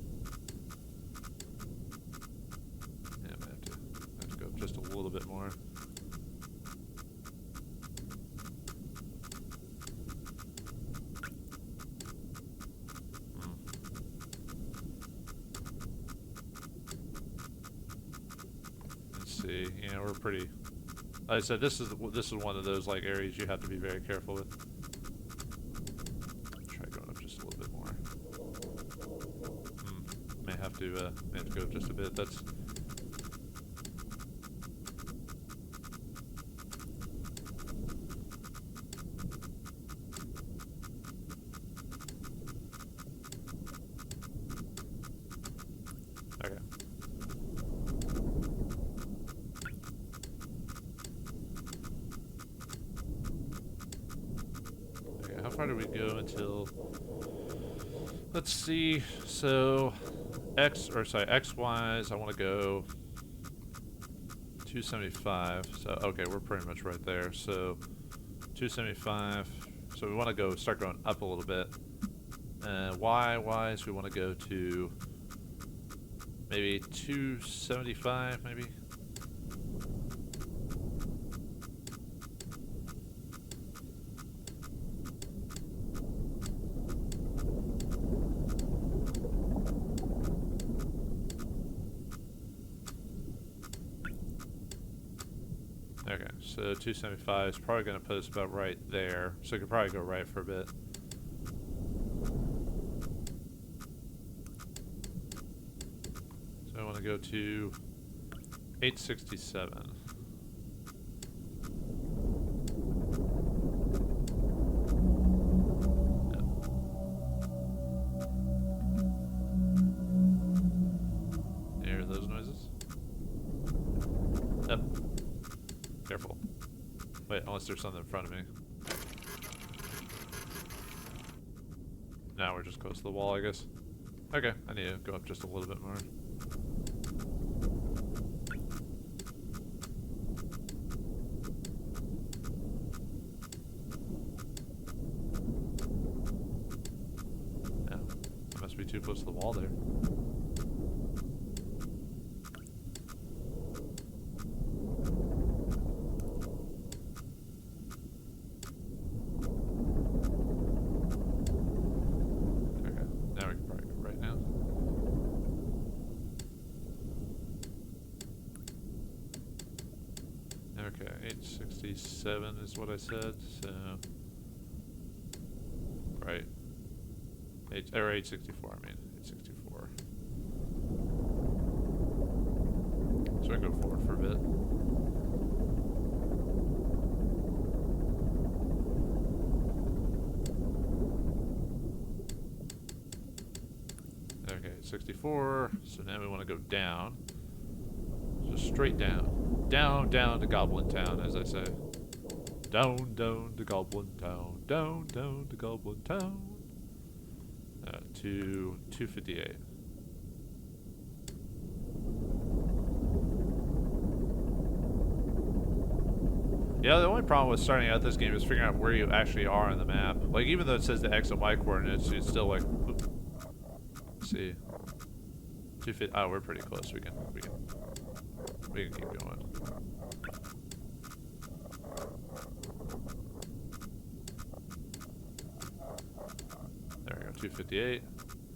Yeah, I might have to go up just a little bit more. Let's see. Yeah, we're pretty. Like I said, this is one of those like areas you have to be very careful with. Try going up just a little bit more. May have to go up just a bit. That's. Okay. Okay, how far do we go until? Let's see. So, X-wise, I want to go 275. So, okay, we're pretty much right there. So, 275. So we want to start going up a little bit. Y-wise, we want to go to maybe 275, maybe. Okay, so 275 is probably going to put us about right there. So we could probably go right for a bit. So I want to go to 867. You hear those noises? Yep. Careful. Wait, unless there's something in front of me. Now we're just close to the wall, I guess. Okay, I need to go up just a little bit more. Yeah, I must be too close to the wall there. Okay, 867 is what I said, so right. 864, I mean 864. So I go forward for a bit. Okay, 64. So now we want to go down. Just straight down. Down to Goblin Town, as I say. Down to Goblin Town. Down to Goblin Town. To 258. Yeah, the only problem with starting out this game is figuring out where you actually are on the map. Like, even though it says the X and Y coordinates, it's still like, oops. Let's see. 250. Oh, we're pretty close. We can keep going. There we go, 258.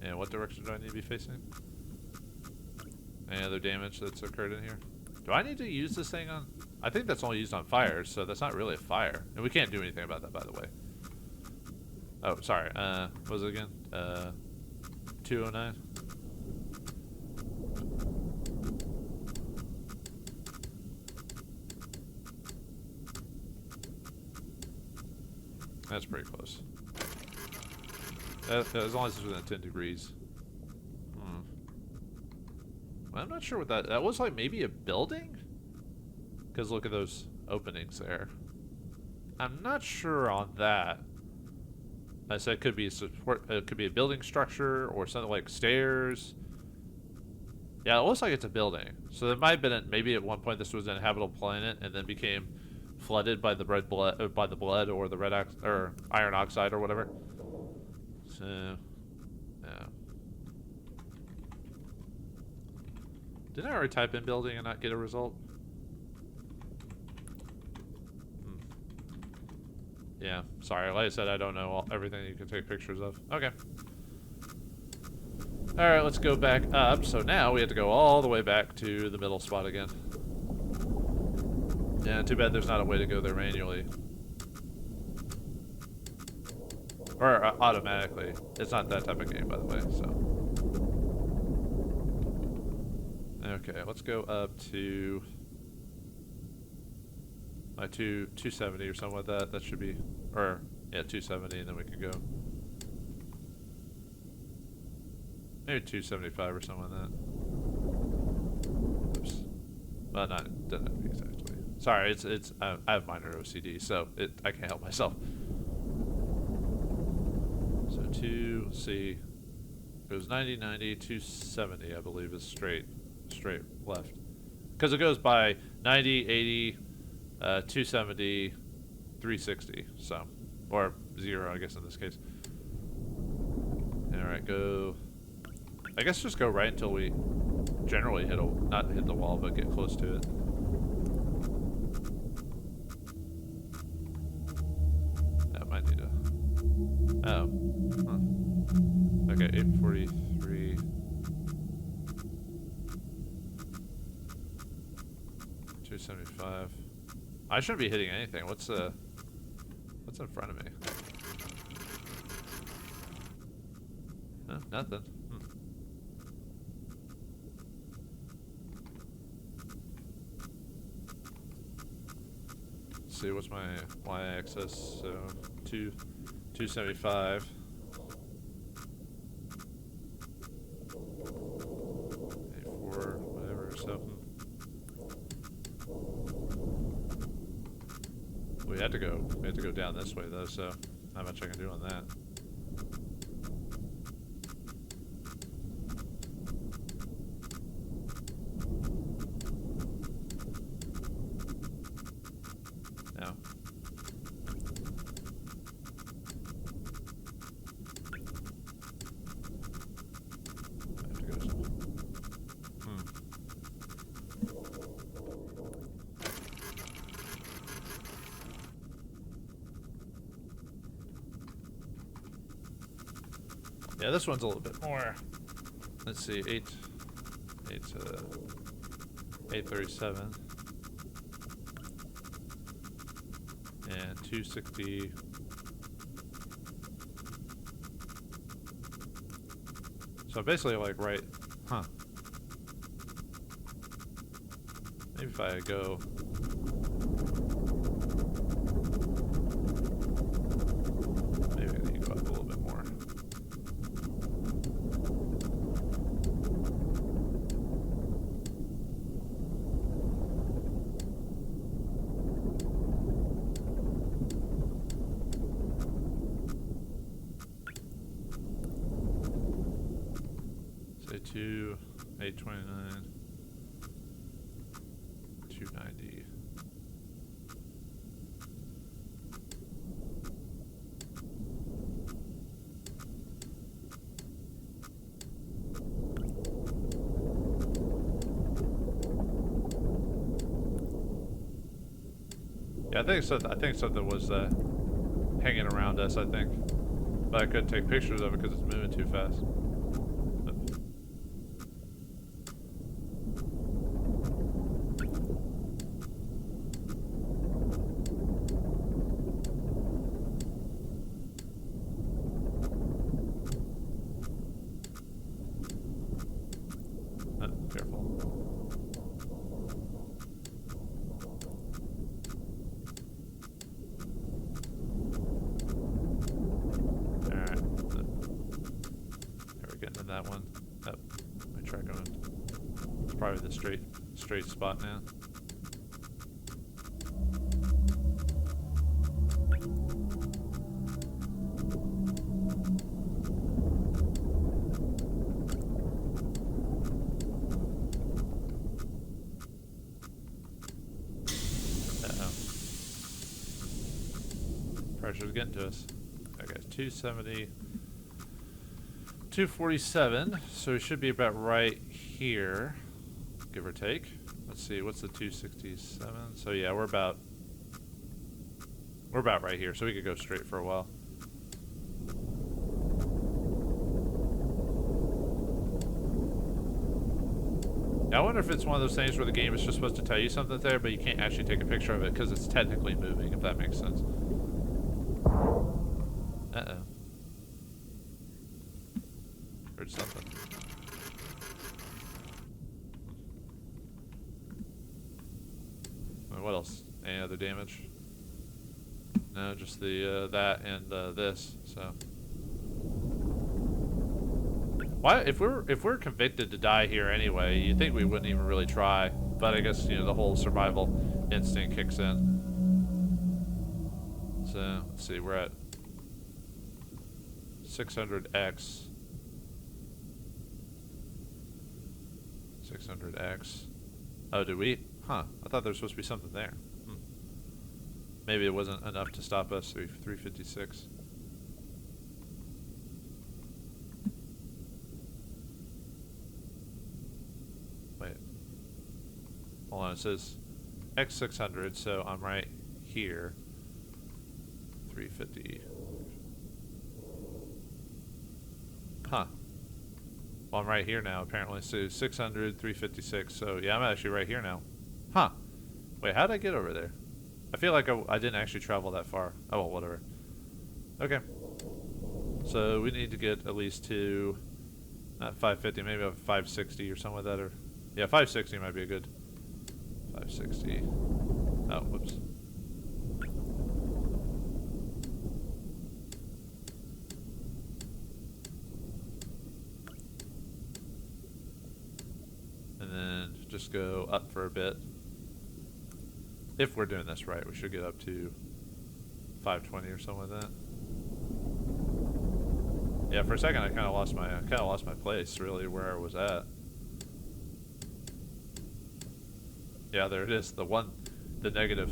And what direction do I need to be facing? Any other damage that's occurred in here? Do I need to use this thing on? I think that's only used on fires, so that's not really a fire. And we can't do anything about that, by the way. Oh, sorry. What was it again? 209? That's pretty close. As long as it's within 10 degrees. I'm not sure what that was, like maybe a building? Because look at those openings there. I'm not sure on that. I said it could be a support, it could be a building structure or something like stairs. Yeah, it looks like it's a building. So there might have been maybe at one point this was an habitable planet and then became flooded by the blood or the or iron oxide or whatever. So yeah. Didn't I already type in building and not get a result? Yeah, sorry. Like I said, I don't know everything you can take pictures of. Okay. Alright, let's go back up. So now we have to go all the way back to the middle spot again. Yeah, too bad there's not a way to go there manually. Or automatically. It's not that type of game, by the way, so. Okay, let's go up to like 270 or something like that. That should be, or yeah, 270, and then we can go maybe 275 or something like that. Oops. Well, doesn't have to be exactly. Sorry, it's I have minor OCD, so I can't help myself. So let's see, it goes 90, 90, 270, I believe is straight left, because it goes by 90, 80, 270, 360, so, or 0 I guess in this case. Alright, go, I guess just go right until we generally not hit the wall, but get close to it. That might need to, oh, huh. Okay, 843. 275. I shouldn't be hitting anything. What's in front of me? No, nothing. Let's see, what's my y-axis? So 275. 84, whatever. So. We have to go down this way though, so not much I can do on that. No. I have to go Yeah, this one's a little bit more. Let's see, 837 and 260. So basically, like right, huh? Maybe if I go. Maybe I need to go up a little bit more. Say 829, 290. Yeah, I think something was hanging around us. I think, but I couldn't take pictures of it because it's moving too fast. probably the straight spot now. Pressure's getting to us. Okay, 270, 247. So we should be about right here, give or take. Let's see, what's the 267? So yeah, we're about right here. So we could go straight for a while. Now, I wonder if it's one of those things where the game is just supposed to tell you something there, but you can't actually take a picture of it because it's technically moving, if that makes sense. Uh-oh. Heard something. What else? Any other damage? No, just the that and this. So, why? If we're convicted to die here anyway, you think we wouldn't even really try? But I guess the whole survival instinct kicks in. So let's see, we're at 600x. 600x. Oh, did we? Huh. I thought there was supposed to be something there. Maybe it wasn't enough to stop us. 356. Wait. Hold on. It says X600, so I'm right here. 350. Huh. Well, I'm right here now, apparently. So 600, 356. So, yeah, I'm actually right here now. Huh. Wait, how did I get over there? I feel like I didn't actually travel that far. Oh, well, whatever. Okay. So, we need to get at least to... Not 550, maybe a 560 or something like that. Or, yeah, 560 might be a good... 560. Oh, whoops. And then just go up for a bit. If we're doing this right, we should get up to 520 or something like that. Yeah, for a second I kind of lost my place, really, where I was at. Yeah, there it is. The negative.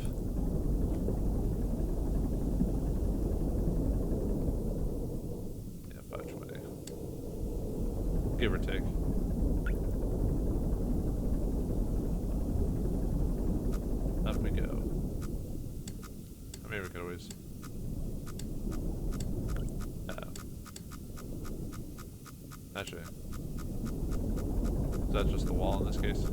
Yeah, 520. Give or take. Up we go. I mean, we could always... Actually... Is that just the wall in this case?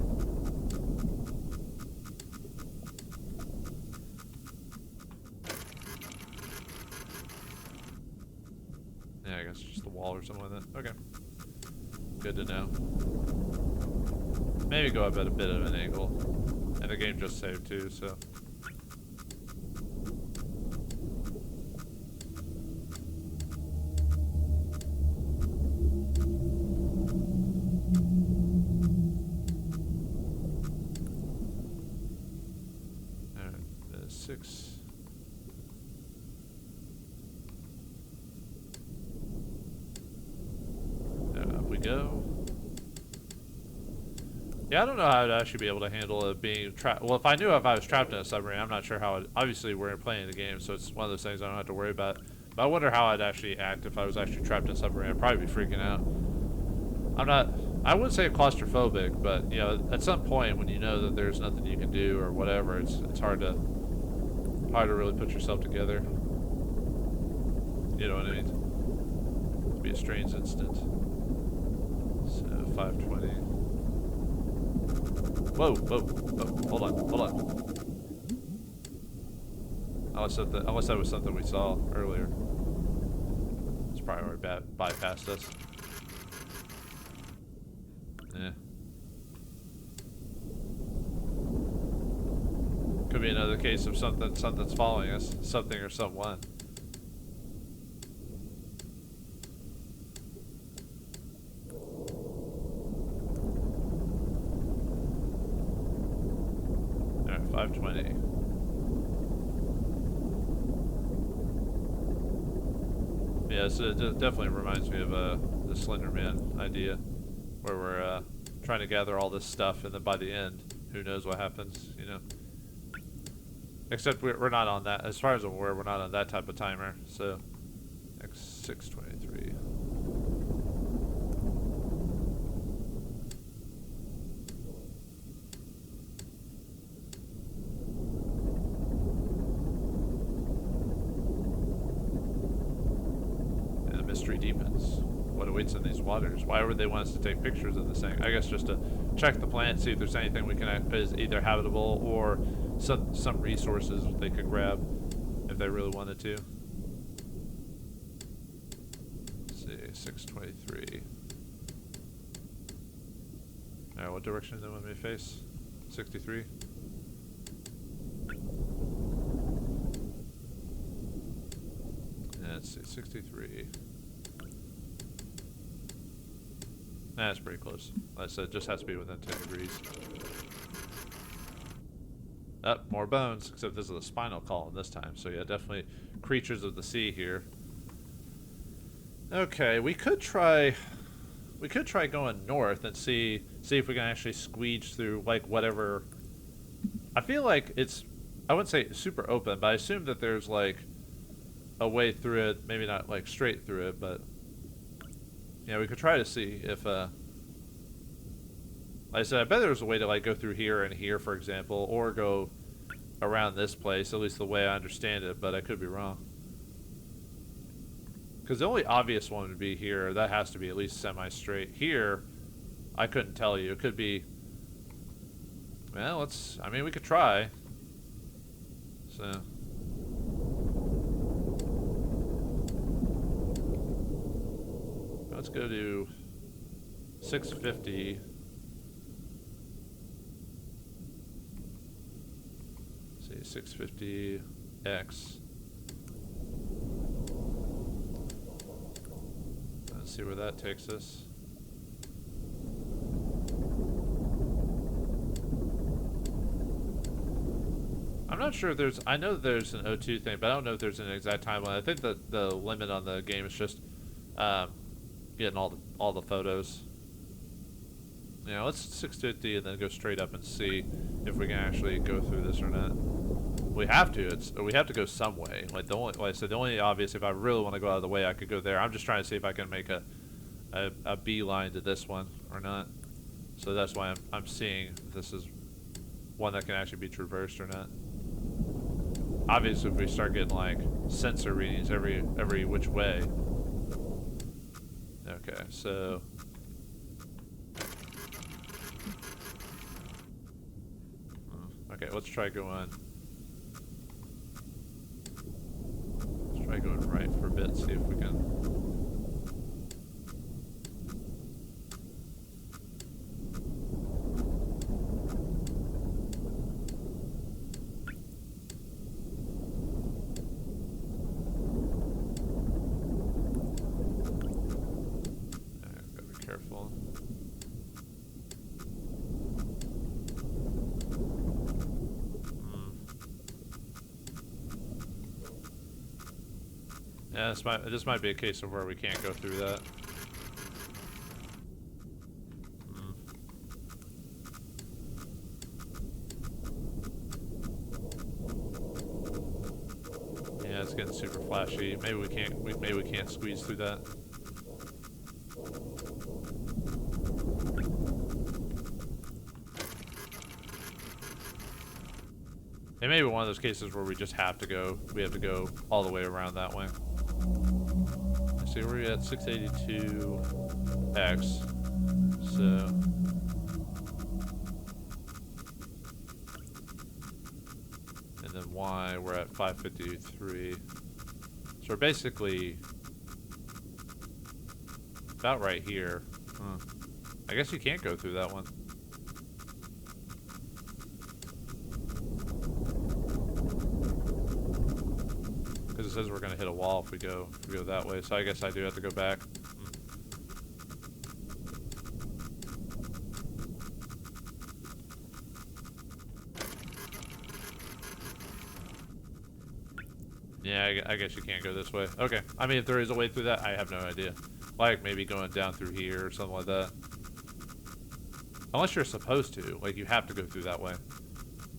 Yeah, I guess just the wall or something like that. Okay. Good to know. Maybe go up at a bit of an angle. And the game just saved too, so. Alright, 6. Up we go. Yeah, I don't know how I'd actually be able to handle it being trapped. Well, if I was trapped in a submarine, I'm not sure how it... Obviously, we're playing the game, so it's one of those things I don't have to worry about. But I wonder how I'd actually act if I was actually trapped in a submarine. I'd probably be freaking out. I wouldn't say claustrophobic, but, at some point when you know that there's nothing you can do or whatever, it's hard to really put yourself together. You know what I mean? It'd be a strange instant. So, 520. Whoa, hold on. Unless that was something we saw earlier. It's probably already bypassed us. Yeah. Could be another case of something's following us. Something or someone. 520. Yeah, so it definitely reminds me of the Slender Man idea, where we're trying to gather all this stuff, and then by the end, who knows what happens, you know? Except we're not on that, as far as I'm aware, we're not on that type of timer, so X623. And the mystery deepens. What awaits in these waters? Why would they want us to take pictures of this thing? I guess just to check the planet, see if there's anything we can is either habitable or some resources they could grab if they really wanted to. Let's see, 623. Alright, what direction do they want me to face? 63? Let's see, 63. Nah, that's pretty close. Like I said, it just has to be within 10 degrees. Up, more bones, except this is a spinal column this time. So yeah, definitely creatures of the sea here. Okay, we could try going north and see if we can actually squeeze through like whatever. I feel like it's, I wouldn't say super open, but I assume that there's like a way through it, maybe not like straight through it, but yeah, we could try to see if like I said, I bet there's a way to like go through here and here, for example, or go around this place, at least the way I understand it, but I could be wrong. Because the only obvious one would be here. That has to be at least semi-straight. Here, I couldn't tell you. It could be, well, I mean, we could try. So. Let's go to 650. Say 650X. Let's see where that takes us. I'm not sure if there's, I know there's an O2 thing, but I don't know if there's an exact timeline. I think that the limit on the game is just getting all the photos. You know, let's 650 and then go straight up and see if we can actually go through this or not. We have to. We have to go some way. Like like I said, the only obvious, if I really want to go out of the way, I could go there. I'm just trying to see if I can make a beeline to this one or not. So that's why I'm seeing if this is one that can actually be traversed or not. Obviously, if we start getting like sensor readings every which way. Okay, so okay, let's try going. Let's try going right for a bit, see if we can. Yeah, this might be a case of where we can't go through that. Yeah, it's getting super flashy. Maybe we can't squeeze through that. It may be one of those cases where we just have to go. We have to go all the way around that way. See, we're at 682X. So. And then Y, we're at 553. So we're basically about right here. Huh. I guess you can't go through that one. Because it says we're going to hit a wall if we go that way. So I guess I do have to go back. Yeah, I guess you can't go this way. Okay. I mean, if there is a way through that, I have no idea. Like, maybe going down through here or something like that. Unless you're supposed to. Like, you have to go through that way.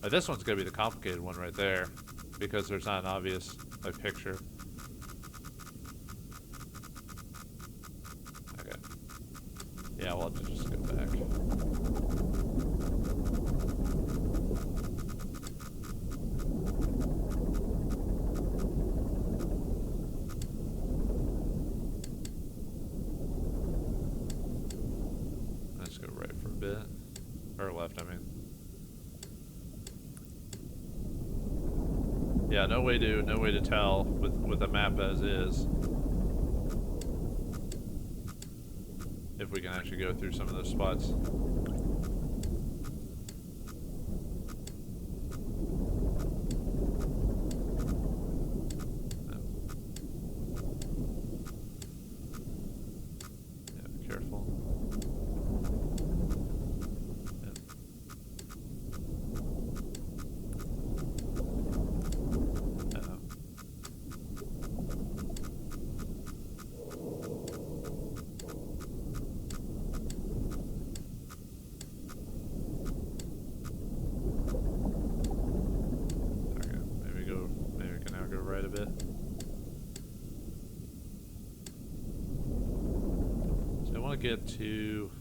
Like, this one's going to be the complicated one right there. Because there's not an obvious, like, picture. Okay. Yeah, we'll have to just go back. Let's go right for a bit. Or left, I mean. Yeah, no way to tell with the map as is. If we can actually go through some of those spots. Yeah, be careful. Right a bit. So I want to get to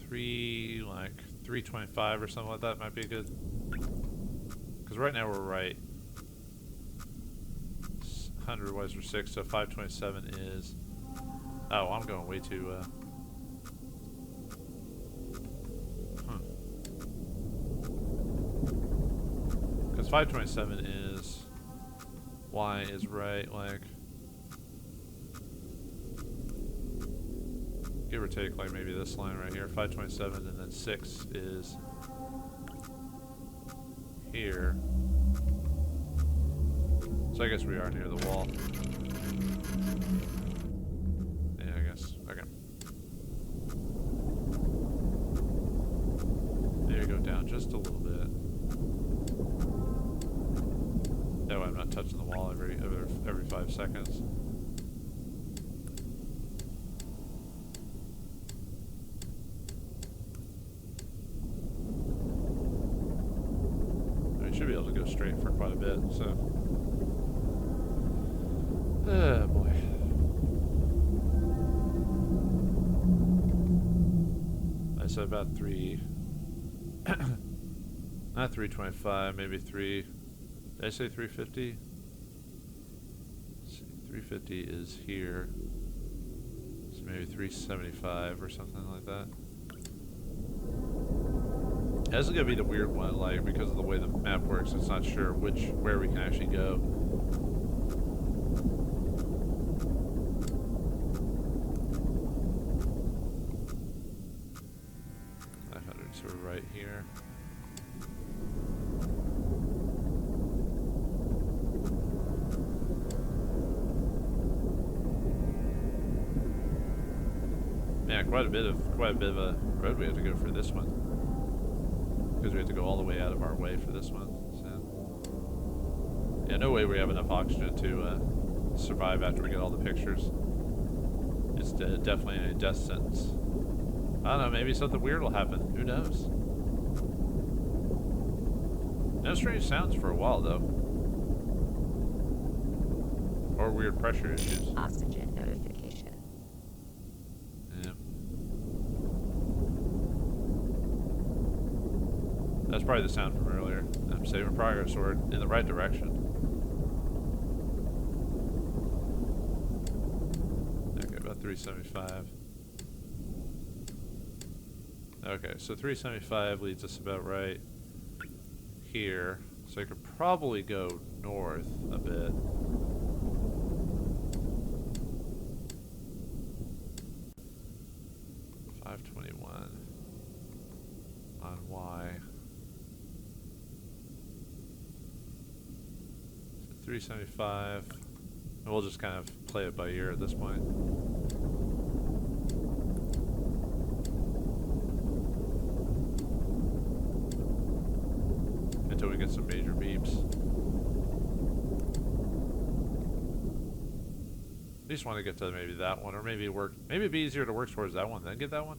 325 or something like that might be good. Because right now we're right. 100 wise for 6, so 527 is. Oh, I'm going way too. Because 527 is. Y is right, like, give or take, like maybe this line right here, 527, and then 6 is here. So I guess we are near the wall. Yeah, I guess. Okay. Maybe go down just a little bit. That way I'm not touching the wall every 5 seconds. I should be able to go straight for quite a bit, so. Oh boy. I said about 3. Not 325, maybe 3. Did I say 350? Let's see, 350 is here. So maybe 375 or something like that. This is gonna be the weird one, like, because of the way the map works, it's not sure where we can actually go. So we're right here. Yeah, quite a bit of a road we have to go for this one, because we have to go all the way out of our way for this one. So yeah, no way we have enough oxygen to survive after we get all the pictures. It's definitely a death sentence. I don't know, maybe something weird will happen. Who knows? No strange sounds for a while though, or weird pressure issues. Oxygen notification. Yeah. That's probably the sound from earlier. I'm saving progress, or in the right direction. Okay, about 375. Okay, so 375 leads us about right here. So I could probably go north a bit. On Y. So 375. And we'll just kind of play it by ear at this point. Until we get some major beeps. just want to get to maybe that one, or maybe work. Maybe it'd be easier to work towards that one, then get that one.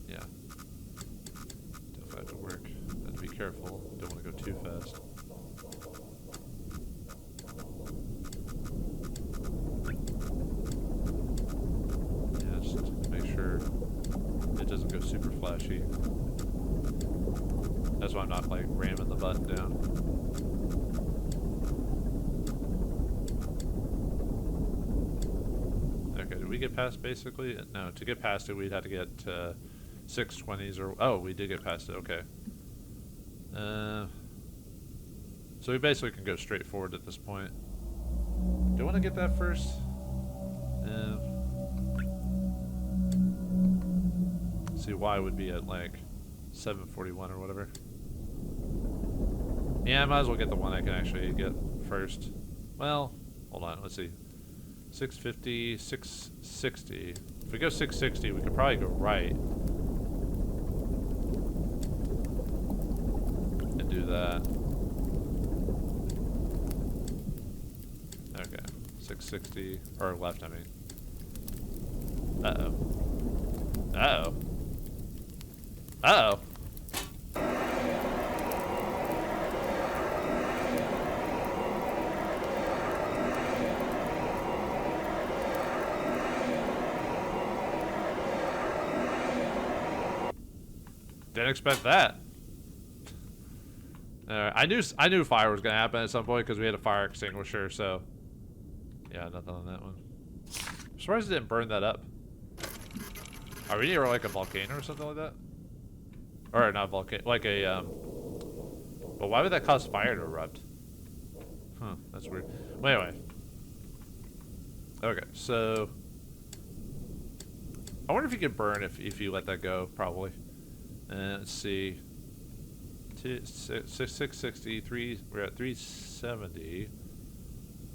Yeah. Definitely have to work. Have to be careful. Don't want to go too fast. Yeah, just make sure it doesn't go super flashy. That's why I'm not like ramming the button down. Okay, did we get past basically? No, to get past it we'd have to get 620s or... Oh, we did get past it, okay. So we basically can go straight forward at this point. Do I want to get that first? See, Y would be at like 741 or whatever. Yeah, I might as well get the one I can actually get first. Well, hold on, let's see. 650, 660. If we go 660, we could probably go right. And do that. Okay, 660, or left, I mean. Uh-oh. Uh-oh. Uh-oh. Didn't expect that. I knew fire was gonna happen at some point because we had a fire extinguisher. So yeah, nothing on that one. I'm surprised it didn't burn that up. Are we near like a volcano or something like that? Or not volcano, like a but why would that cause fire to erupt? Huh, that's weird. Well, anyway. Okay, so I wonder if you could burn if you let that go. Probably. Let's see. 660, we're at 370.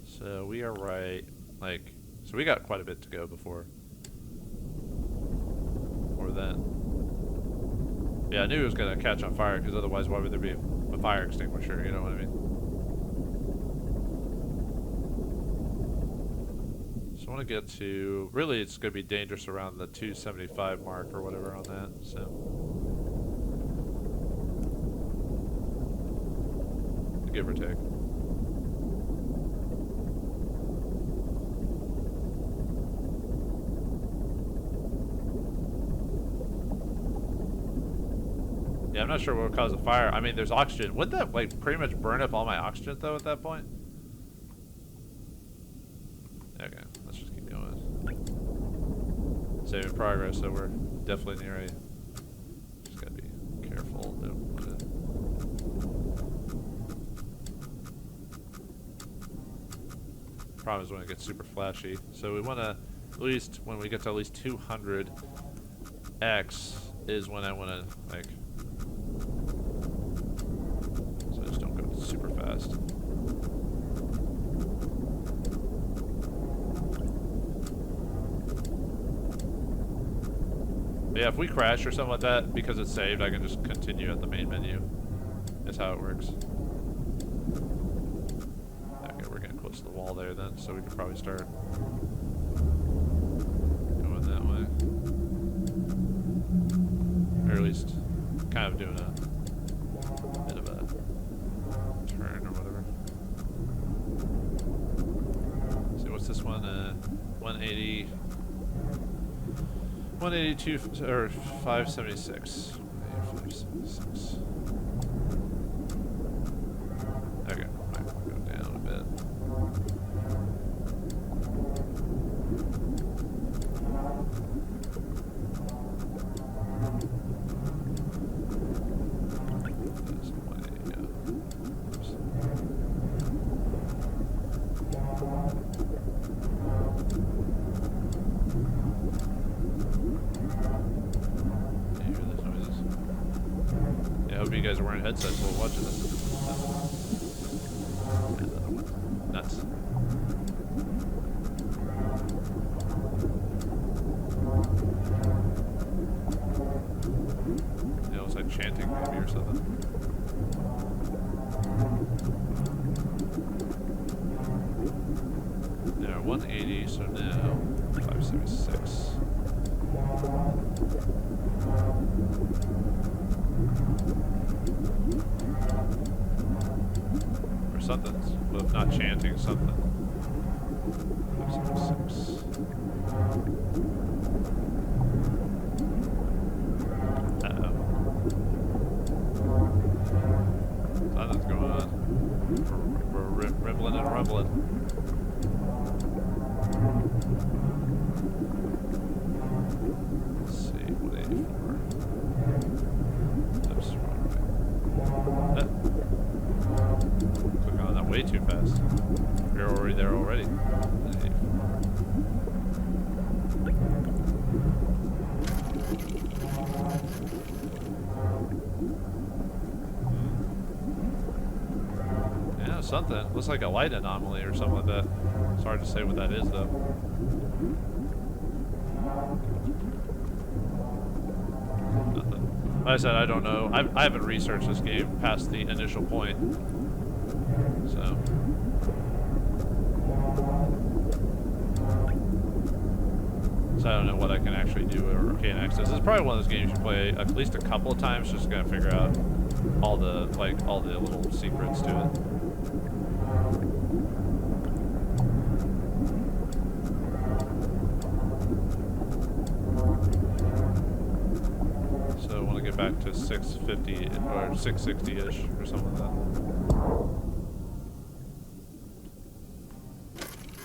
So we are right, like, so we got quite a bit to go before that. Yeah, I knew it was gonna catch on fire, because otherwise why would there be a fire extinguisher, you know what I mean? So I want to get to, really it's gonna be dangerous around the 275 mark or whatever on that, so. Give or take. Yeah, I'm not sure what would cause a fire. I mean, there's oxygen. Wouldn't that like pretty much burn up all my oxygen though at that point? Okay, let's just keep going. Saving progress, so we're definitely near a... Just gotta be careful. Problem is when it gets super flashy. So we want to, at least when we get to at least 200x is when I want to like, so just don't go super fast. But yeah, if we crash or something like that, because it's saved, I can just continue at the main menu. That's how it works. To the wall there then, so we could probably start going that way, or at least kind of doing a bit of a turn or whatever. So what's this one? 180, 182 or 576. 576. Okay, might go down a bit. You guys are wearing headsets while watching this. Nuts. You know, it's like chanting maybe or something. 276. Or something's, well, if not chanting, something. 576. Uh-oh. Something's going on. We're rippling and rumbling. Let's see, 184. Oops, wrong way. Click on that way too fast. You're already there already. 184. Yeah, something. Looks like a light anomaly or something like that. It's hard to say what that is, though. Nothing. Like I said, I don't know. I haven't researched this game past the initial point. So. So I don't know what I can actually do or can't access. This is probably one of those games you play at least a couple of times just to kind of figure out all the little secrets to it. So I want to get back to 650 or 660-ish or something like that.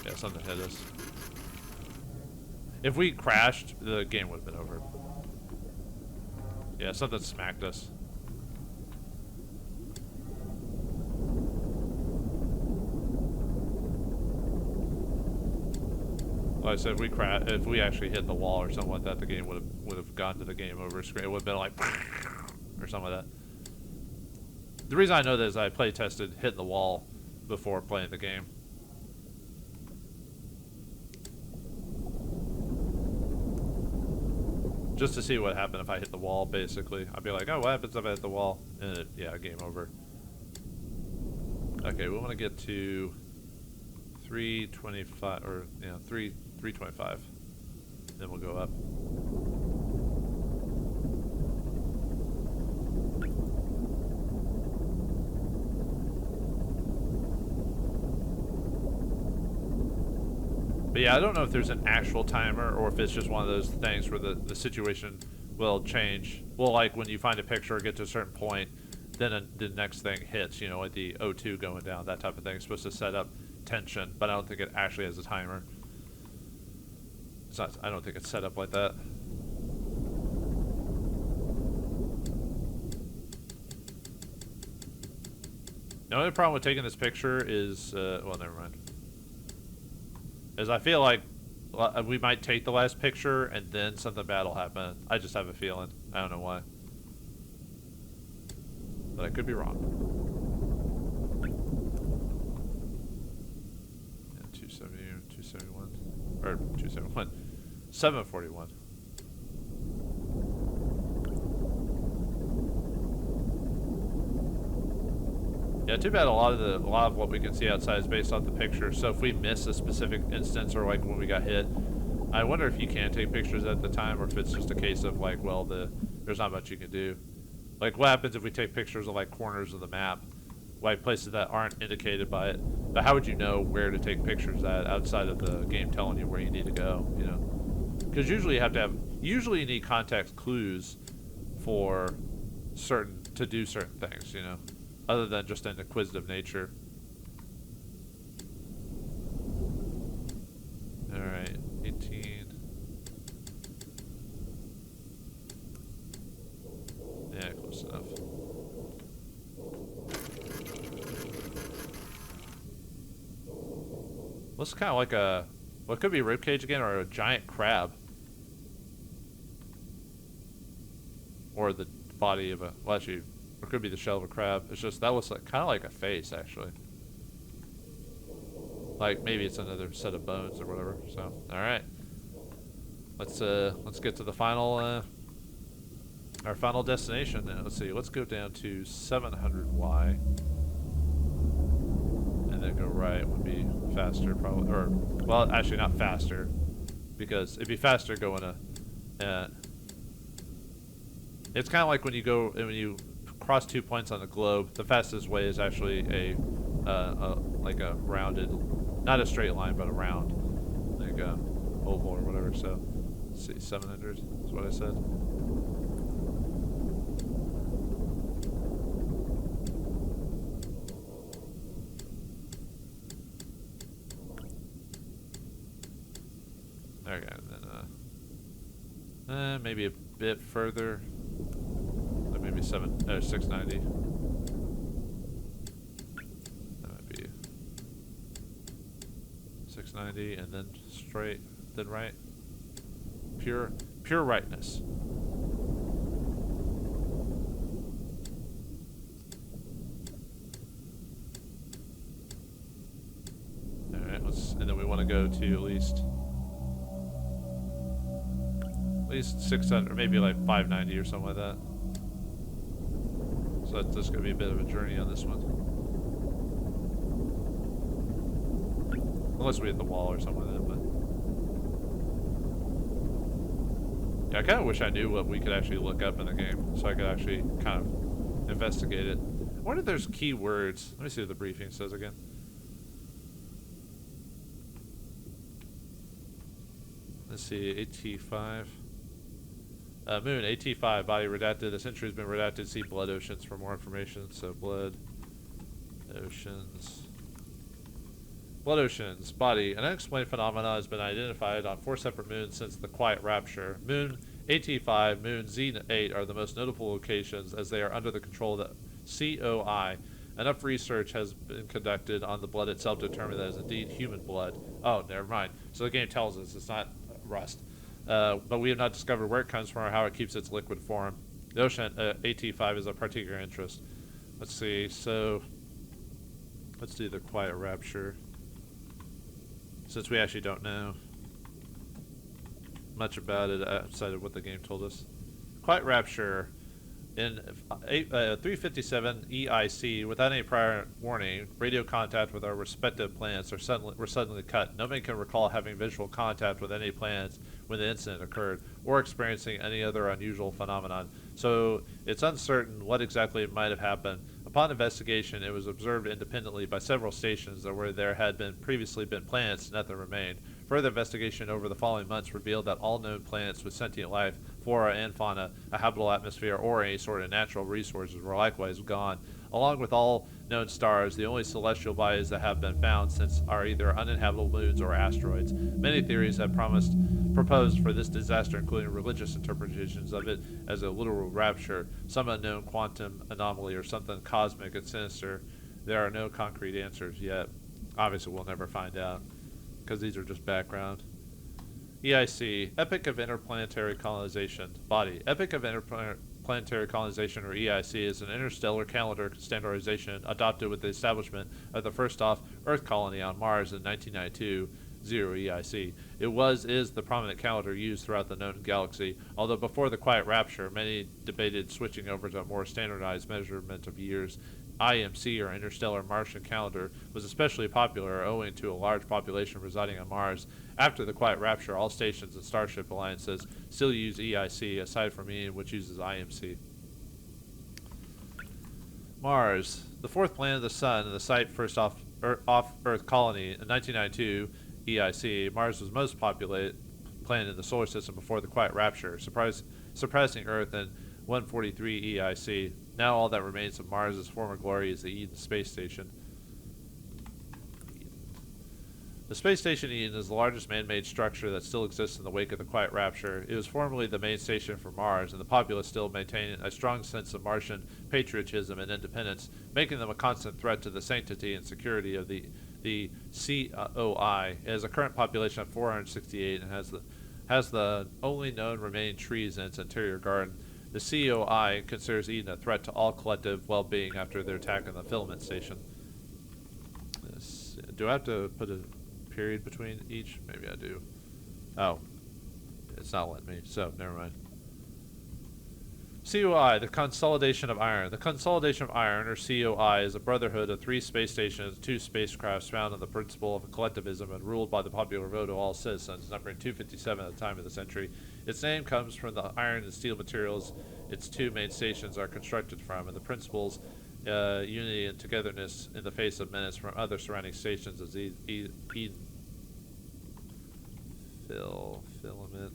Yeah, something hit us. If we crashed, the game would have been over. Yeah, something smacked us. Like I said, if we actually hit the wall or something like that, the game would have gone to the game over screen. It would have been like or something like that. The reason I know that is I play tested hitting the wall before playing the game. Just to see what happened if I hit the wall, basically. I'd be like, oh, what happens if I hit the wall? And yeah, game over. Okay, we want to get to 325, or, 325. Then we'll go up. But yeah, I don't know if there's an actual timer or if it's just one of those things where the situation will change. Well, like when you find a picture or get to a certain point, then the next thing hits, you know, like the O2 going down, that type of thing. It's supposed to set up tension, but I don't think it actually has a timer. It's not, I don't think it's set up like that. The only problem with taking this picture is, well, never mind. Is I feel like we might take the last picture and then something bad will happen. I just have a feeling. I don't know why. But I could be wrong. Yeah, 270, 271. Or 271. 741. Yeah, too bad a lot of what we can see outside is based off the picture. So if we miss a specific instance or like when we got hit, I wonder if you can take pictures at the time or if it's just a case of like, well, there's not much you can do. Like what happens if we take pictures of like corners of the map, like places that aren't indicated by it? But how would you know where to take pictures at outside of the game telling you where you need to go, you know? Because usually you need context clues for to do certain things, you know? Other than just an inquisitive nature. Alright, 18. Yeah, close enough. Looks kind of like what could be a ribcage again, or a giant crab. Or the body of well actually, or it could be the shell of a crab. It's just, that looks like kind of like a face, actually. Like maybe it's another set of bones or whatever. So, all right, let's get to the final, our final destination. Now, let's see. Let's go down to 700Y, and then go right. Would be faster, probably. Or well, actually not faster. because it'd be faster going to. It's kind of like when you cross 2 points on the globe. The fastest way is actually like a rounded, not a straight line, but a round, like a oval or whatever. So, let's see, 700 is what I said. Okay, and then maybe a bit further, like maybe 690. That might be 690, and then straight, then right. Pure rightness. All right, and then we want to go to at least 600, or maybe like 590 or something like that. So that's just going to be a bit of a journey on this one. Unless we hit the wall or something like that, but... Yeah, I kind of wish I knew what we could actually look up in the game, so I could actually kind of investigate it. I wonder if there's keywords. Let me see what the briefing says again. Let's see, AT5. Moon, AT5, body redacted. This entry has been redacted. See Blood Oceans for more information. So, Blood Oceans. Blood Oceans, body. An unexplained phenomenon has been identified on 4 separate moons since the Quiet Rapture. Moon AT5, Moon Z8 are the most notable locations as they are under the control of the COI. Enough research has been conducted on the blood itself to determine that it is indeed human blood. Oh, never mind. So the game tells us it's not rust. But we have not discovered where it comes from or how it keeps its liquid form. The ocean AT5 is of particular interest. Let's see. So let's do the Quiet Rapture, since we actually don't know much about it outside of what the game told us. Quiet Rapture. In 357 EIC, without any prior warning, radio contact with our respective planets were suddenly cut. Nobody can recall having visual contact with any planets when the incident occurred, or experiencing any other unusual phenomenon. So it's uncertain what exactly might have happened. Upon investigation, it was observed independently by several stations where there had previously been planets, nothing remained. Further investigation over the following months revealed that all known planets with sentient life, flora and fauna, a habitable atmosphere, or any sort of natural resources were likewise gone. Along with all known stars, the only celestial bodies that have been found since are either uninhabitable moons or asteroids. Many theories have proposed for this disaster, including religious interpretations of it as a literal rapture, some unknown quantum anomaly, or something cosmic and sinister. There are no concrete answers yet. Obviously, we'll never find out, because these are just background. EIC, Epoch of Interplanetary Colonization. Body, Epoch of Interplanetary Colonization, or EIC, is an interstellar calendar standardization adopted with the establishment of the first Earth colony on Mars in 1992. 0 EIC. It is the prominent calendar used throughout the known galaxy, although before the Quiet Rapture, many debated switching over to a more standardized measurement of years. IMC, or Interstellar Martian Calendar, was especially popular owing to a large population residing on Mars. After the Quiet Rapture, all stations and Starship alliances still use EIC, aside from EAM, which uses IMC. Mars, the fourth planet of the Sun, and the site first off-Earth colony in 1992. EIC, Mars was most populated planet in the solar system before the Quiet Rapture, surpassing Earth in 143 EIC. Now all that remains of Mars' former glory is the Eden space station. The space station Eden is the largest man-made structure that still exists in the wake of the Quiet Rapture. It was formerly the main station for Mars, and the populace still maintain a strong sense of Martian patriotism and independence, making them a constant threat to the sanctity and security of the COI. It has a current population of 468 and has the only known remaining trees in its interior garden. The COI considers Eden a threat to all collective well-being after their attack on the filament station. Do I have to put a period between each? Maybe I do. Oh, it's not letting me, so never mind. COI, the Consolidation of Iron. The Consolidation of Iron, or COI, is a brotherhood of 3 space stations and 2 spacecrafts founded on the principle of collectivism and ruled by the popular vote of all citizens, numbering 257 at the time of the century. Its name comes from the iron and steel materials its 2 main stations are constructed from, and the principles unity and togetherness in the face of menace from other surrounding stations as filament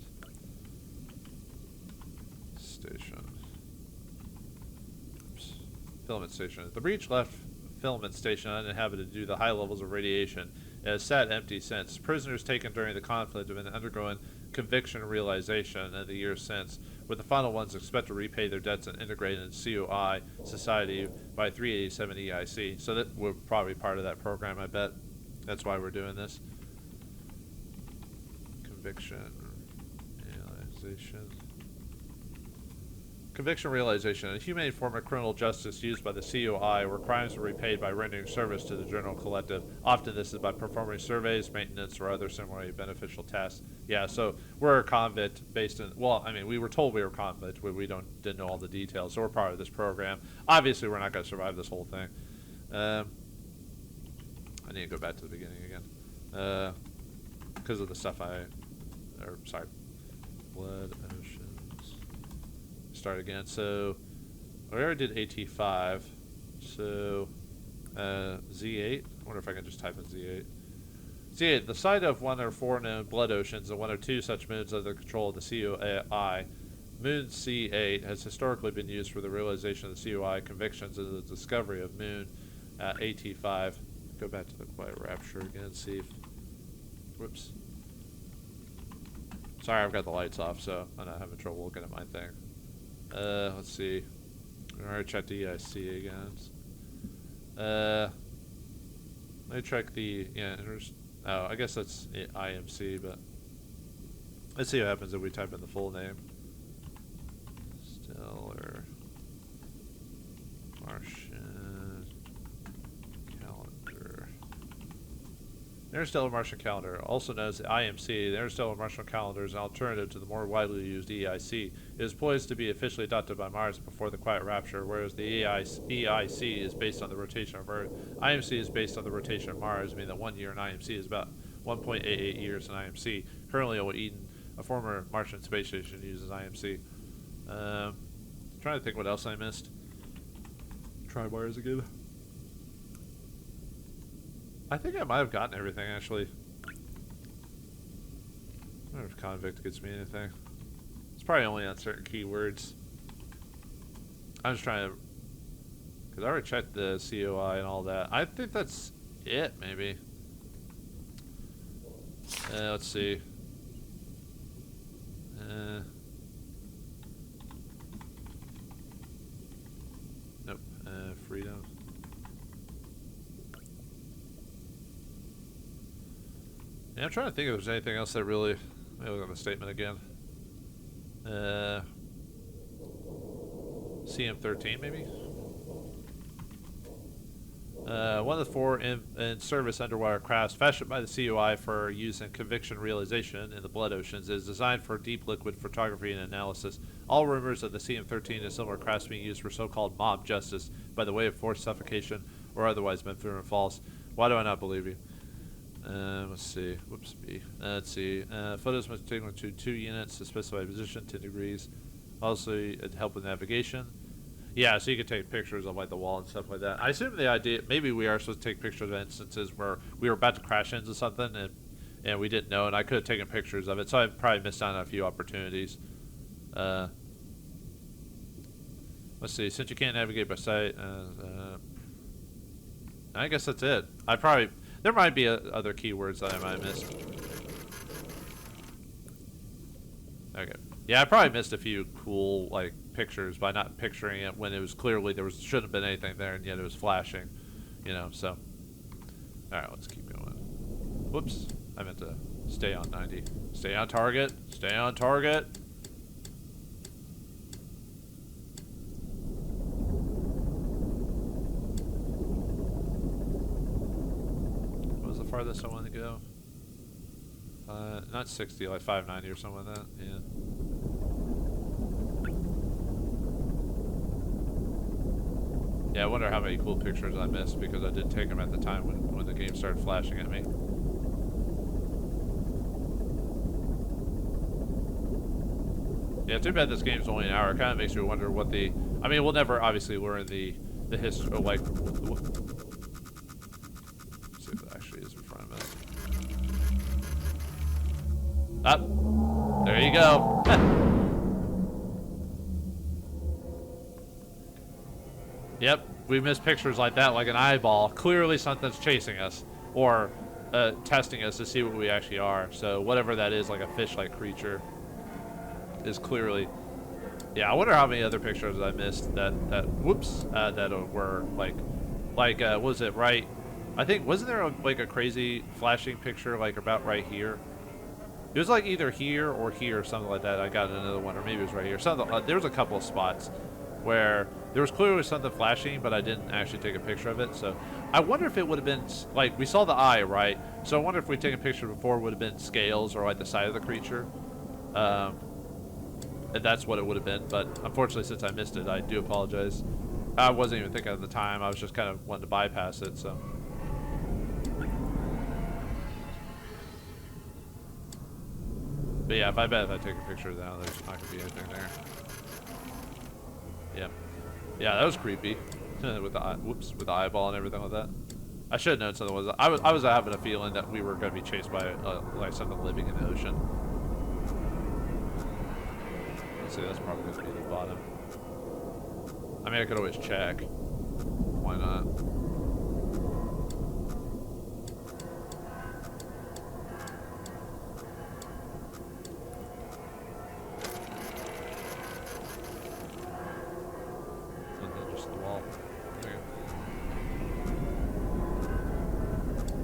station. Filament station. The breach left filament station uninhabited due to the high levels of radiation. It has sat empty since. Prisoners taken during the conflict have been undergoing conviction and realization in the years since, with the final ones expect to repay their debts and integrate into COI society by 387 EIC. So that we're probably part of that program, I bet. That's why we're doing this. Conviction realization. Conviction realization, a humane form of criminal justice used by the COI where crimes are repaid by rendering service to the general collective. Often this is by performing surveys, maintenance, or other similarly beneficial tasks. Yeah, so we're a convict based in, well, I mean, we were told we were convict, but we didn't know all the details, so we're part of this program. Obviously, we're not going to survive this whole thing. I need to go back to the beginning again. Because of the stuff Blood Oceans. Start again. So we already did AT5. So Z8. I wonder if I can just type in Z8. Z8. The site of one or 4 known blood oceans and 1 or 2 such moons under the control of the COI. Moon C8 has historically been used for the realization of the COI convictions and the discovery of Moon AT5. Go back to the Quiet Rapture again. See if. Whoops. Sorry, I've got the lights off, so I'm not having trouble looking at my thing. Let's see. I already checked the EIC again. Let me check the, oh, I guess that's IMC, but let's see what happens if we type in the full name. Stellar Martian Calendar. The Interstellar Martian Calendar, also known as the IMC, the Interstellar Martian Calendar is an alternative to the more widely used EIC. It is poised to be officially adopted by Mars before the Quiet Rapture, whereas the EIC is based on the rotation of Earth. IMC is based on the rotation of Mars, meaning that 1 year in IMC is about 1.88 years in IMC. Currently, Eden, a former Martian space station, uses IMC. Trying to think what else I missed. Try wires again. I think I might have gotten everything, actually. I wonder if convict gets me anything. It's probably only on certain keywords. I'm just trying to... Because I already checked the COI and all that. I think that's it, maybe. Let's see. Nope. Freedom. Yeah, I'm trying to think if there's anything else that really... Let me look at the statement again. CM13, maybe? One of the 4 in service underwater crafts fashioned by the COI for use in conviction realization in the blood oceans is designed for deep liquid photography and analysis. All rumors of the CM13 and similar crafts being used for so-called mob justice by the way of forced suffocation or otherwise been proven false. Why do I not believe you? Let's see. Whoops. B. Let's see. Photos must be taken to 2 units to specify position, 10 degrees. Also, it help with navigation. Yeah, so you can take pictures of like the wall and stuff like that. I assume the idea, maybe we are supposed to take pictures of instances where we were about to crash into something and we didn't know, and I could have taken pictures of it, so I probably missed out on a few opportunities. Let's see. Since you can't navigate by sight, I guess that's it. There might be other keywords that I might have missed. Okay. Yeah, I probably missed a few cool, like, pictures by not picturing it when it was clearly shouldn't have been anything there, and yet it was flashing. You know, so. Alright, let's keep going. Whoops. I meant to stay on 90. Stay on target. Stay on target. Farthest I want to go. Not 60, like 590 or something like that. Yeah. Yeah, I wonder how many cool pictures I missed because I didn't take them at the time when the game started flashing at me. Yeah, too bad this game's only an hour. It kind of makes me wonder what the... I mean, we'll never obviously learn the history, or like... Let's see if it actually is in front of us. Up. There you go. Yep, we miss pictures like that, like an eyeball. Clearly something's chasing us, or testing us to see what we actually are. So whatever that is, like a fish-like creature, is clearly... Yeah, I wonder how many other pictures I missed that were like, was it right? I think, wasn't there like a crazy flashing picture like about right here? It was like either here or here or something like that. I got another one, or maybe it was right here. Something. There was a couple of spots where there was clearly something flashing, but I didn't actually take a picture of it. So I wonder if it would have been, like, we saw the eye, right? So I wonder if we'd taken a picture before, it would have been scales or like the side of the creature. And that's what it would have been. But unfortunately, since I missed it, I do apologize. I wasn't even thinking at the time. I was just kind of wanting to bypass it, so. But yeah, I bet if I take a picture of that, there's not going to be anything there. Yeah. Yeah, that was creepy. with the eyeball and everything like that. I should have known something was. I was having a feeling that we were going to be chased by like something living in the ocean. Let's see, that's probably going to be the bottom. I mean, I could always check. Why not?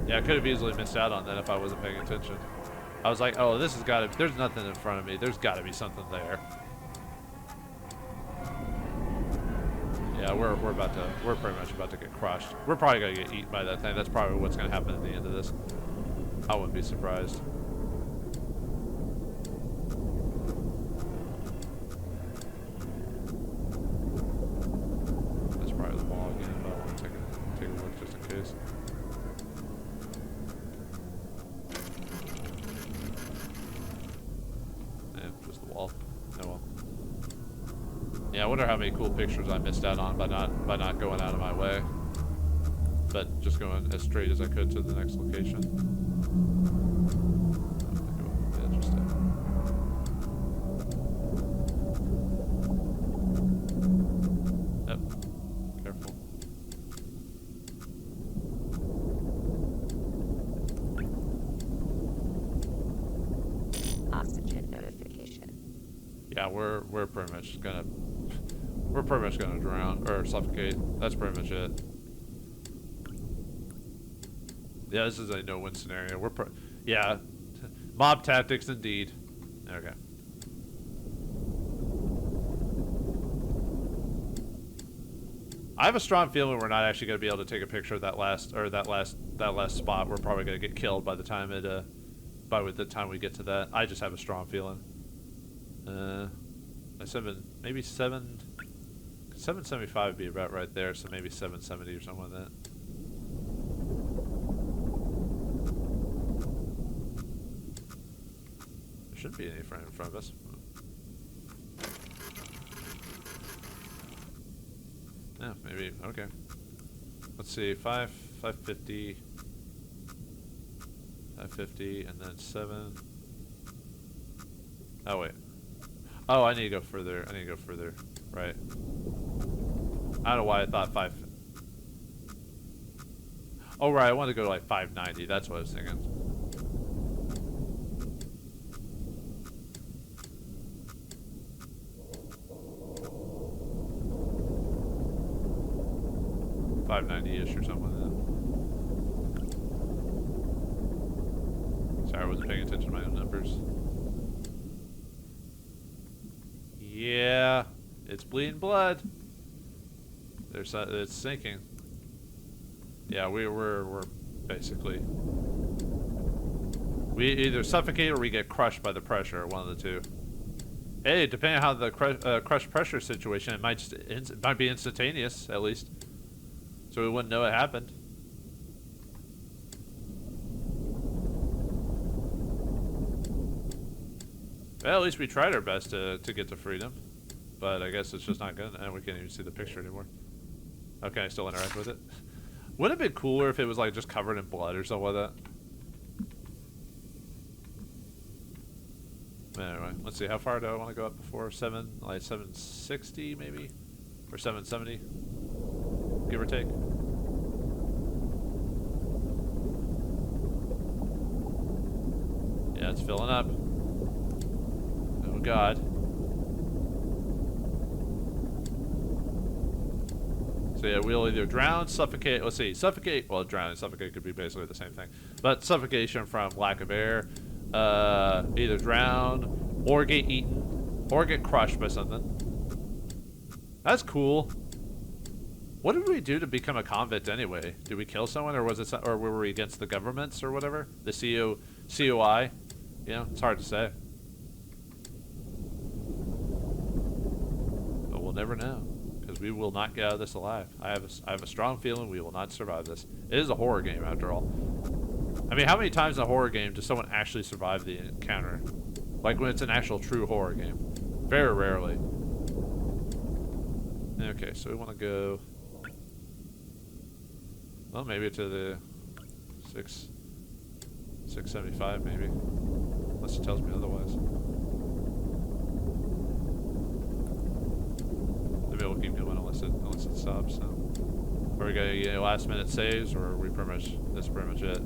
Yeah, I could have easily missed out on that if I wasn't paying attention. I was like, oh, this has got to... There's nothing in front of me. There's got to be something there. Yeah, we're pretty much about to get crushed. We're probably going to get eaten by that thing. That's probably what's going to happen at the end of this. I wouldn't be surprised. That's probably the ball again, but I want to take a look just in case. Yeah, I wonder how many cool pictures I missed out on by not going out of my way, but just going as straight as I could to the next location. Yep. Careful. Oxygen notification. Yeah, we're pretty much gonna. We're pretty much gonna drown or suffocate. That's pretty much it. Yeah, this is a no-win scenario. Yeah, mob tactics indeed. Okay. I have a strong feeling we're not actually gonna be able to take a picture of that last spot. We're probably gonna get killed by the time we get to that. I just have a strong feeling. Maybe 775 would be about right there, so maybe 770 or something like that. There shouldn't be any in front of us. Yeah, maybe, okay. Let's see, 550, and then 7. Oh, wait. Oh, I need to go further. Right. I don't know why I thought 5. Oh, right. I wanted to go to like 590. That's what I was thinking. $590-ish or something like that. Sorry, I wasn't paying attention to my own numbers. Yeah, it's bleeding blood. It's sinking. Yeah, we're basically, we either suffocate or we get crushed by the pressure. One of the two. Hey, depending on how the crush pressure situation, it might be instantaneous at least. So we wouldn't know it happened. Well, at least we tried our best to get to freedom. But I guess it's just not good, and we can't even see the picture anymore. Okay, I still interact with it. Wouldn't it have been cooler if it was like just covered in blood or something like that? Anyway, let's see. How far do I want to go up before? 760 maybe? Or 770? Give or take. Yeah, it's filling up. Oh god. So yeah, we'll either drown, suffocate. Let's see, suffocate. Well, drown and suffocate could be basically the same thing, but suffocation from lack of air. Either drown, or get eaten, or get crushed by something. That's cool. What did we do to become a convict anyway? Did we kill someone, or was it, or were we against the governments or whatever? The COI. You know, it's hard to say. But we'll never know. Because we will not get out of this alive. I have a strong feeling we will not survive this. It is a horror game, after all. I mean, how many times in a horror game does someone actually survive the encounter? Like when it's an actual true horror game. Very rarely. Okay, so we want to go... Well, maybe to the 675, maybe. Unless it tells me otherwise. Maybe we'll keep going unless it stops. So, are we gonna get last minute saves, or are we pretty much that's pretty much it?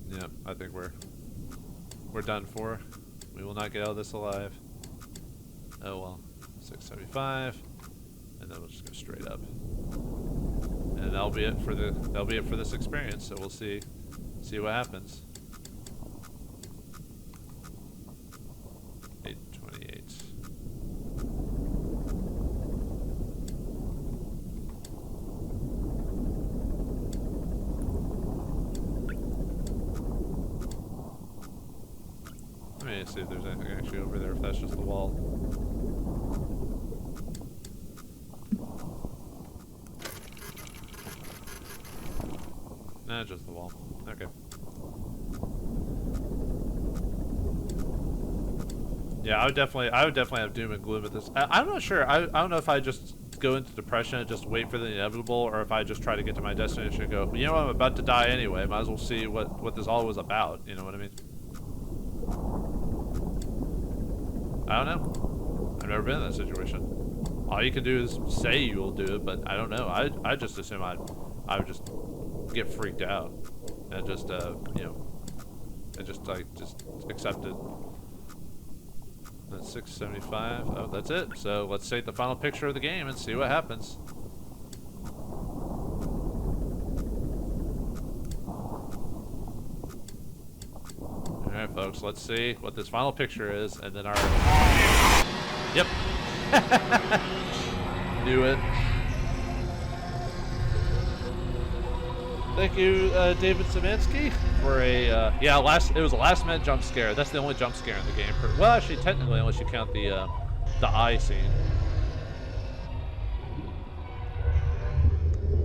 Yeah, I think we're done for. We will not get out of this alive. Oh well, 675, and then we'll just go straight up. And that'll be it for this experience. So we'll see what happens. 828. Let me see if there's anything actually over there. If that's just the wall. Nah, just the wall. Okay. Yeah, I would definitely have doom and gloom at this. I'm not sure. I don't know if I just go into depression and just wait for the inevitable, or if I just try to get to my destination and go, you know, I'm about to die anyway. Might as well see what this all was about. You know what I mean? I don't know. I've never been in that situation. All you can do is say you will do it, but I don't know. I just assume I would just get freaked out and just you know, and just accept it. That's 675. Oh, that's it. So let's take the final picture of the game and see what happens. Alright folks, let's see what this final picture is, and then our... Yep. Knew it. Thank you, David Szymanski, for a, yeah, it was a last-minute jump scare. That's the only jump scare in the game. Well, actually, technically, unless you count the eye scene.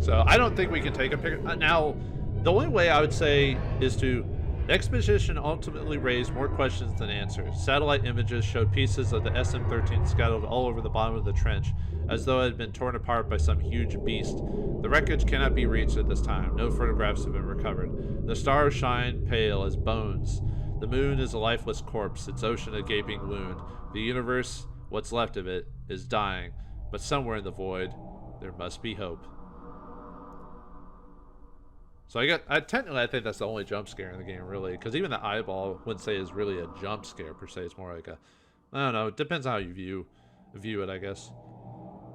So, I don't think we can take a picture. Now, the only way I would say is to... The expedition ultimately raised more questions than answers. Satellite images showed pieces of the SM-13 scattered all over the bottom of the trench, as though it had been torn apart by some huge beast. The wreckage cannot be reached at this time. No photographs have been recovered. The stars shine pale as bones. The moon is a lifeless corpse, its ocean a gaping wound. The universe, what's left of it, is dying. But somewhere in the void, there must be hope. So technically I think that's the only jump scare in the game, really, because even the eyeball wouldn't say is really a jump scare per se. It's more like a, I don't know, it depends on how you view it, I guess.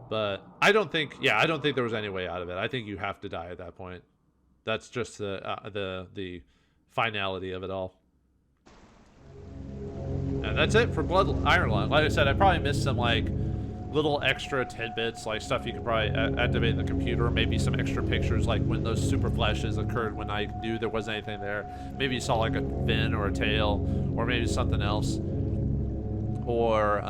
But I don't think there was any way out of it. I think you have to die at that point. That's just the finality of it all. And that's it for Blood Iron Lung. Like I said, I probably missed some like little extra tidbits, like stuff you could probably activate in the computer, maybe some extra pictures, like when those super flashes occurred when I knew there wasn't anything there. Maybe you saw like a fin or a tail, or maybe something else. Or,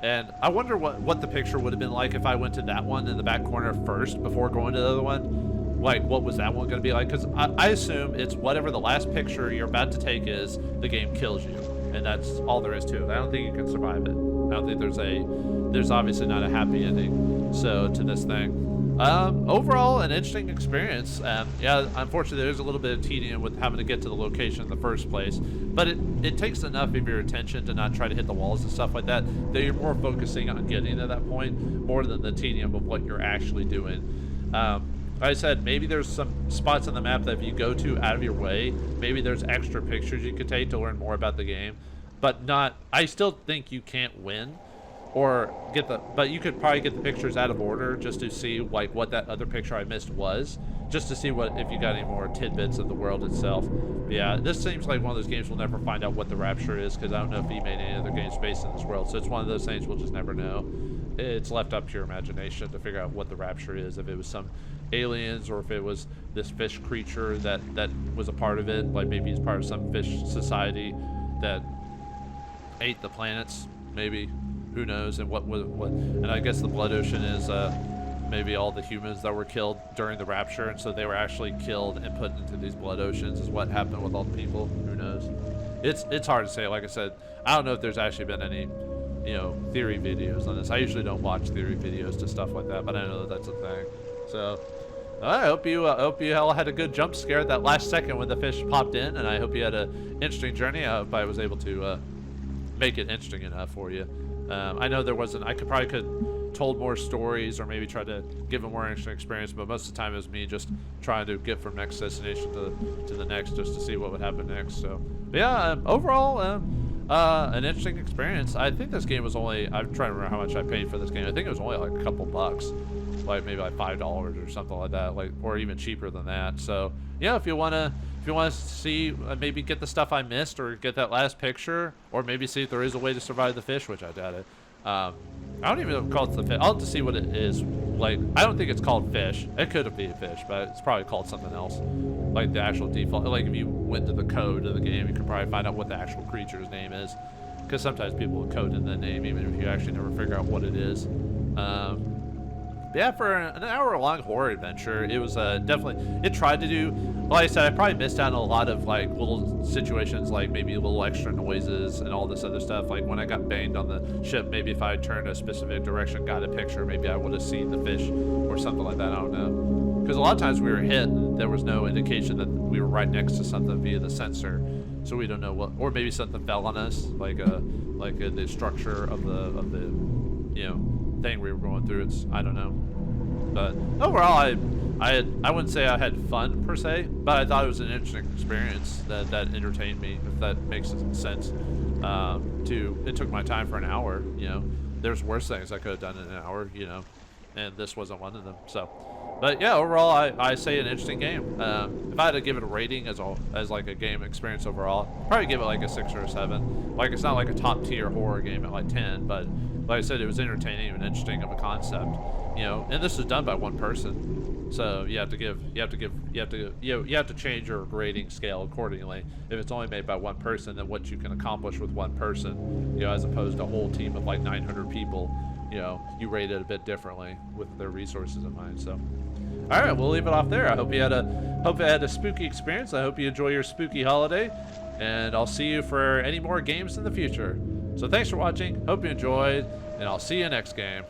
and I wonder what the picture would have been like if I went to that one in the back corner first before going to the other one. Like, what was that one going to be like? Because I assume it's whatever the last picture you're about to take is, the game kills you. And that's all there is to it. I don't think you can survive it. I don't think there's obviously not a happy ending to this thing. Overall, an interesting experience. Yeah, unfortunately, there's a little bit of tedium with having to get to the location in the first place, but it takes enough of your attention to not try to hit the walls and stuff like that you're more focusing on getting to that point more than the tedium of what you're actually doing. Like I said, maybe there's some spots on the map that if you go to out of your way, maybe there's extra pictures you could take to learn more about the game, but I still think you can't win or but you could probably get the pictures out of order just to see like what that other picture I missed was, just to see if you got any more tidbits of the world itself. But yeah, this seems like one of those games we'll never find out what the Rapture is, because I don't know if he made any other games based in this world, so it's one of those things we'll just never know. It's left up to your imagination to figure out what the Rapture is, if it was some aliens or if it was this fish creature that was a part of it, like maybe he's part of some fish society that ate the planets, maybe, who knows. And and I guess the Blood Ocean is maybe all the humans that were killed during the Rapture, and so they were actually killed and put into these Blood Oceans is what happened with all the people. Who knows? It's hard to say. Like I said, I don't know if there's actually been any theory videos on this. I usually don't watch theory videos to stuff like that, but I know that that's a thing. So I hope you all had a good jump scare at that last second when the fish popped in, and I hope you had an interesting journey. I hope I was able to make it interesting enough for you. I know there wasn't. I could told more stories or maybe tried to give a more interesting experience, but most of the time it was me just trying to get from next destination to the next, just to see what would happen next. So, but yeah, overall, an interesting experience. I think this game was only, I'm trying to remember how much I paid for this game. I think it was only like a couple bucks, like maybe like $5 or something like that, like, or even cheaper than that. So yeah, if you want to see, maybe get the stuff I missed or get that last picture, or maybe see if there is a way to survive the fish, which I doubt it. I don't even know if it's called the fish. I'll have to see what it is. Like, I don't think it's called fish. It could be a fish, but it's probably called something else. Like the actual default. Like if you went to the code of the game, you could probably find out what the actual creature's name is. Because sometimes people will code in the name even if you actually never figure out what it is. Yeah, for an hour-long horror adventure, it was definitely, it tried to do, like I said, I probably missed out on a lot of like little situations, like maybe little extra noises and all this other stuff. Like when I got banged on the ship, maybe if I had turned a specific direction, got a picture, maybe I would have seen the fish or something like that. I don't know. Because a lot of times we were hit and there was no indication that we were right next to something via the sensor, so we don't know what, or maybe something fell on us, like the structure of the thing we were going through. It's, I don't know. But overall, I wouldn't say I had fun per se, but I thought it was an interesting experience that entertained me, if that makes sense. It took my time for an hour. There's worse things I could have done in an hour. And this wasn't one of them. So, but yeah, overall, I say an interesting game. If I had to give it a rating as like a game experience overall, I'd probably give it like a 6 or a 7. Like, it's not like a top tier horror game at like 10, but like I said, it was entertaining and interesting of a concept. And this was done by one person, so you have to change your grading scale accordingly. If it's only made by one person, then what you can accomplish with one person, as opposed to a whole team of like 900 people, you rate it a bit differently with their resources in mind. So, all right, we'll leave it off there. I hope you had a spooky experience. I hope you enjoy your spooky holiday, and I'll see you for any more games in the future. So thanks for watching. Hope you enjoyed, and I'll see you next game.